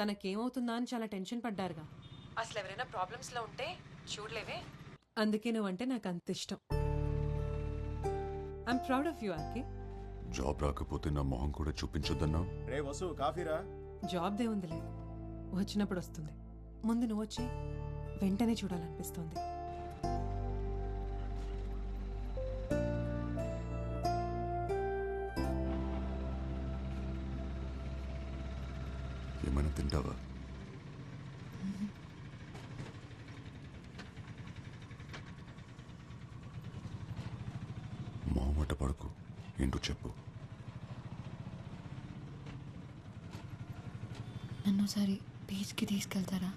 Speaker 4: తనకేమవుతుందా అని చాలా టెన్షన్ పడ్డారుగా.
Speaker 12: అసలు ఎవరైనా ప్రాబ్లమ్స్లో ఉంటే చూడలేవే.
Speaker 4: అందుకే నువ్వంటే నాకు అంత ఇష్టం. I'm proud of you RK.
Speaker 21: Job రాకపోతే నా మొహం కూడా చూపించొద్దన్నా?
Speaker 9: రే వసు, కాఫీరా?
Speaker 4: జాబ్ దేవుందిలే, వచ్చినప్పుడు వస్తుంది. ముందు నువ్వు వచ్చి వెంటనే చూడాలనిపిస్తోంది.
Speaker 21: ఏమైనా తింటావా? మొహమాట పడకు, ఏంటో చెప్పు.
Speaker 3: నన్ను ఒకసారి బీచ్కి తీసుకెళ్తారా?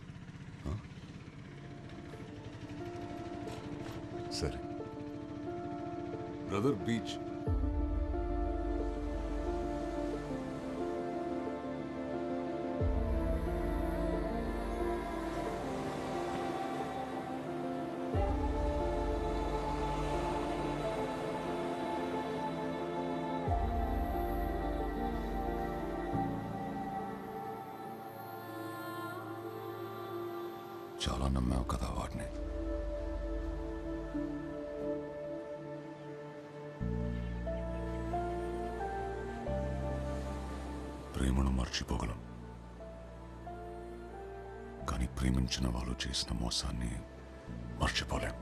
Speaker 21: సరే బ్రదర్, బీచ్. చాలా నమ్మావు కదా వాడిని. ప్రేమను మర్చిపోగలం, కానీ ప్రేమించిన వాళ్ళు చేసిన మోసాన్ని మర్చిపోలేం.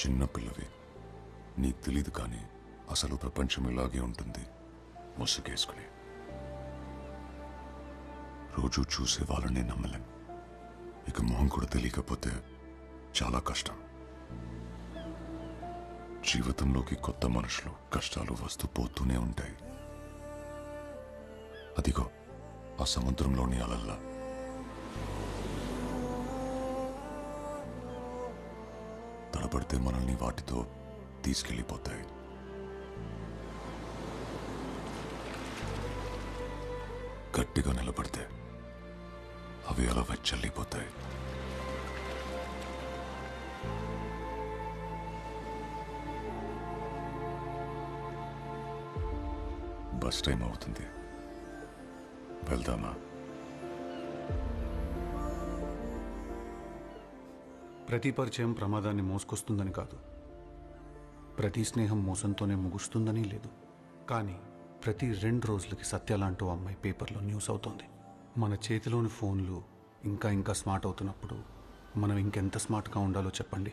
Speaker 21: చిన్నపిల్లవి, నీకు తెలీదు, కానీ అసలు ప్రపంచం ఇలాగే ఉంటుంది. ముసుగేసుకుని రోజు చూసే వాళ్ళని నమ్మలేం. ఇక మొహం కూడా తెలియకపోతే చాలా కష్టం. జీవితంలోకి కొత్త మనుషులు, కష్టాలు వస్తూ పోతూనే ఉంటాయి. అదిగో ఆ సముద్రంలోని అలల్లా. తడబడితే మనల్ని వాటితో తీసుకెళ్ళిపోతాయి. గట్టిగా నిలబడితే అవి అలా వెచ్చల్లిపోతాయి. బస్ టైం అవుతుంది, వెళ్దామా?
Speaker 16: ప్రతి పరిచయం ప్రమాదాన్ని మోసుకొస్తుందని కాదు, ప్రతి స్నేహం మోసంతోనే ముగుస్తుందని లేదు. కానీ ప్రతి 2 రోజులకి సత్య లాంటి అమ్మాయి పేపర్లో న్యూస్ అవుతోంది. మన చేతిలోని ఫోన్లు ఇంకా ఇంకా స్మార్ట్ అవుతున్నప్పుడు మనం ఇంకెంత స్మార్ట్గా ఉండాలో చెప్పండి.